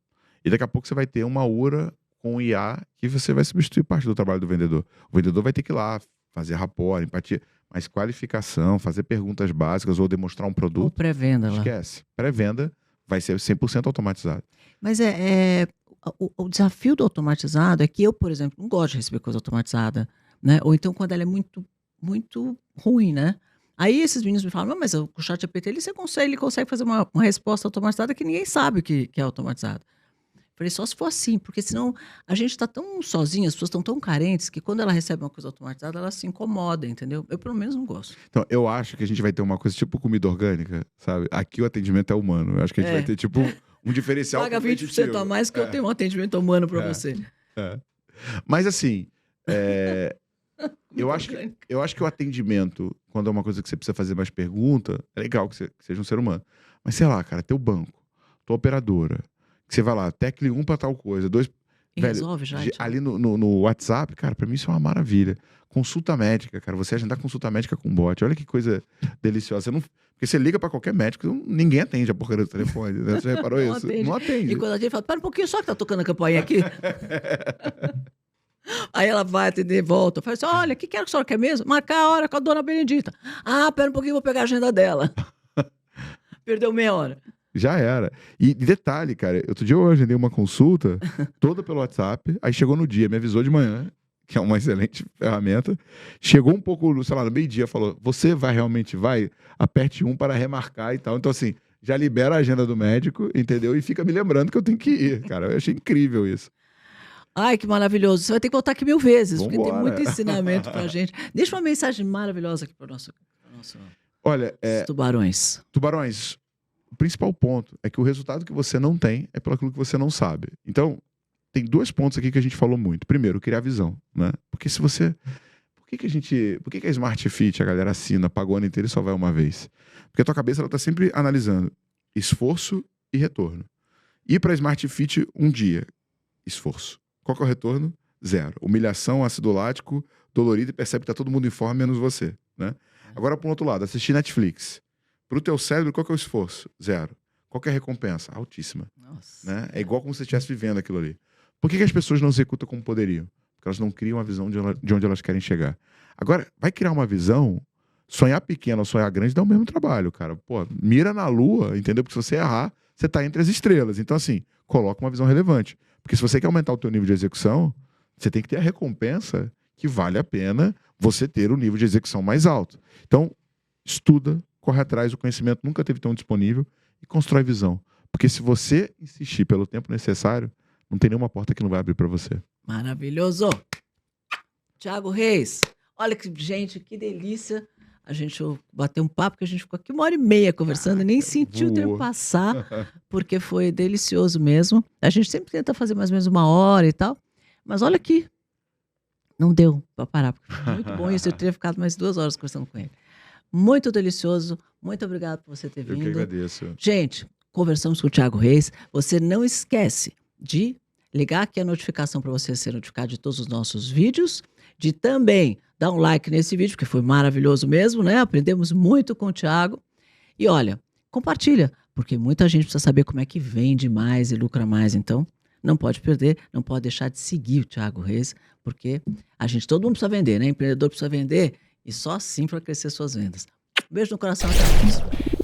E daqui a pouco você vai ter uma URA com IA que você vai substituir parte do trabalho do vendedor. O vendedor vai ter que ir lá fazer rapport, empatia, mas qualificação, fazer perguntas básicas ou demonstrar um produto. Ou pré-venda lá. Esquece. Pré-venda vai ser 100% automatizado. Mas o desafio do automatizado é que eu, por exemplo, não gosto de receber coisa automatizada, né? Ou então quando ela é muito, muito ruim, né? Aí esses meninos me falam, não, mas o ChatGPT ele consegue fazer uma resposta automatizada que ninguém sabe que é automatizada. Falei, só se for assim, porque senão a gente está tão sozinho, as pessoas estão tão carentes, que quando ela recebe uma coisa automatizada, ela se incomoda, entendeu? Eu, pelo menos, não gosto. Então, eu acho que a gente vai ter uma coisa tipo comida orgânica, sabe? Aqui o atendimento é humano. Eu acho que a gente vai ter, tipo, um diferencial Paga competitivo. 20% a mais que eu tenho um atendimento humano para você. Mas, assim, eu acho que o atendimento, quando é uma coisa que você precisa fazer mais pergunta, é legal que seja um ser humano. Mas, sei lá, cara, teu banco, tua operadora, que você vai lá, tecle 1 para tal coisa, 2... E velho, resolve já. ali no WhatsApp, cara, pra mim isso é uma maravilha. Consulta médica, cara, você agendar consulta médica com bot, olha que coisa deliciosa. Porque você liga pra qualquer médico, ninguém atende a porcaria do telefone, né? Você reparou Não isso? atende. Não atende. E quando a gente fala, pera um pouquinho só que tá tocando a campainha aqui. Aí ela vai atender, volta. Fala assim, olha, o que a senhora quer mesmo? Marcar a hora com a dona Benedita. Ah, pera um pouquinho, vou pegar a agenda dela. Perdeu meia hora. Já era. E detalhe, cara, outro dia eu agendei uma consulta toda pelo WhatsApp, aí chegou no dia, me avisou de manhã, que é uma excelente ferramenta, chegou um pouco, sei lá, no meio-dia, falou, você realmente vai? Aperte 1 para remarcar e tal. Então, assim, já libera a agenda do médico, entendeu? E fica me lembrando que eu tenho que ir, cara. Eu achei incrível isso. Ai, que maravilhoso. Você vai ter que voltar aqui 1000 vezes, Vambora. porque tem muito ensinamento pra gente. Deixa uma mensagem maravilhosa aqui para nosso Olha, tubarões. Tubarões, o principal ponto é que o resultado que você não tem é pelo aquilo que você não sabe. Então, tem 2 pontos aqui que a gente falou muito. Primeiro, criar visão, né? Porque se você... Por que a Smart Fit, a galera assina, pagou o ano inteiro e só vai uma vez? Porque a tua cabeça, ela tá sempre analisando esforço e retorno. Ir pra Smart Fit um dia, esforço. Qual que é o retorno? 0. Humilhação, ácido lático, dolorido e percebe que tá todo mundo em forma, menos você, né? Agora, por outro lado, assistir Netflix. Pro teu cérebro, qual que é o esforço? 0. Qual que é a recompensa? Altíssima. Nossa. Né? É igual como se você estivesse vivendo aquilo ali. Por que as pessoas não executam como poderiam? Porque elas não criam a visão de onde elas querem chegar. Agora, vai criar uma visão, sonhar pequeno ou sonhar grande dá o mesmo trabalho, cara. Pô, mira na lua, entendeu? Porque se você errar, você tá entre as estrelas. Então, assim, coloca uma visão relevante. Porque se você quer aumentar o teu nível de execução, você tem que ter a recompensa que vale a pena você ter o nível de execução mais alto. Então, estuda, corre atrás, o conhecimento nunca teve tão disponível e constrói visão. Porque Porque se você insistir pelo tempo necessário, não tem nenhuma porta que não vai abrir para você. Maravilhoso. Thiago Reis. Olha que, gente, que delícia. A gente bateu um papo que a gente ficou aqui 1h30 conversando e nem sentiu o tempo voou. passar, porque foi delicioso mesmo. A gente sempre tenta fazer mais ou menos 1 hora e tal, mas olha aqui, não deu para parar, porque foi muito bom isso. Eu teria ficado mais 2 horas conversando com ele. Muito delicioso. Muito obrigado por você ter Eu que vindo. agradeço. Gente, conversamos com o Thiago Reis. Você não esquece de ligar aqui a notificação para você ser notificado de todos os nossos vídeos, de também dar um like nesse vídeo, porque foi maravilhoso mesmo, né? Aprendemos muito com o Thiago. E olha, compartilha, porque muita gente precisa saber como é que vende mais e lucra mais. Então, não pode perder, não pode deixar de seguir o Thiago Reis, porque todo mundo precisa vender, né? Empreendedor precisa vender, e só assim para crescer suas vendas. Beijo no coração, até a próxima.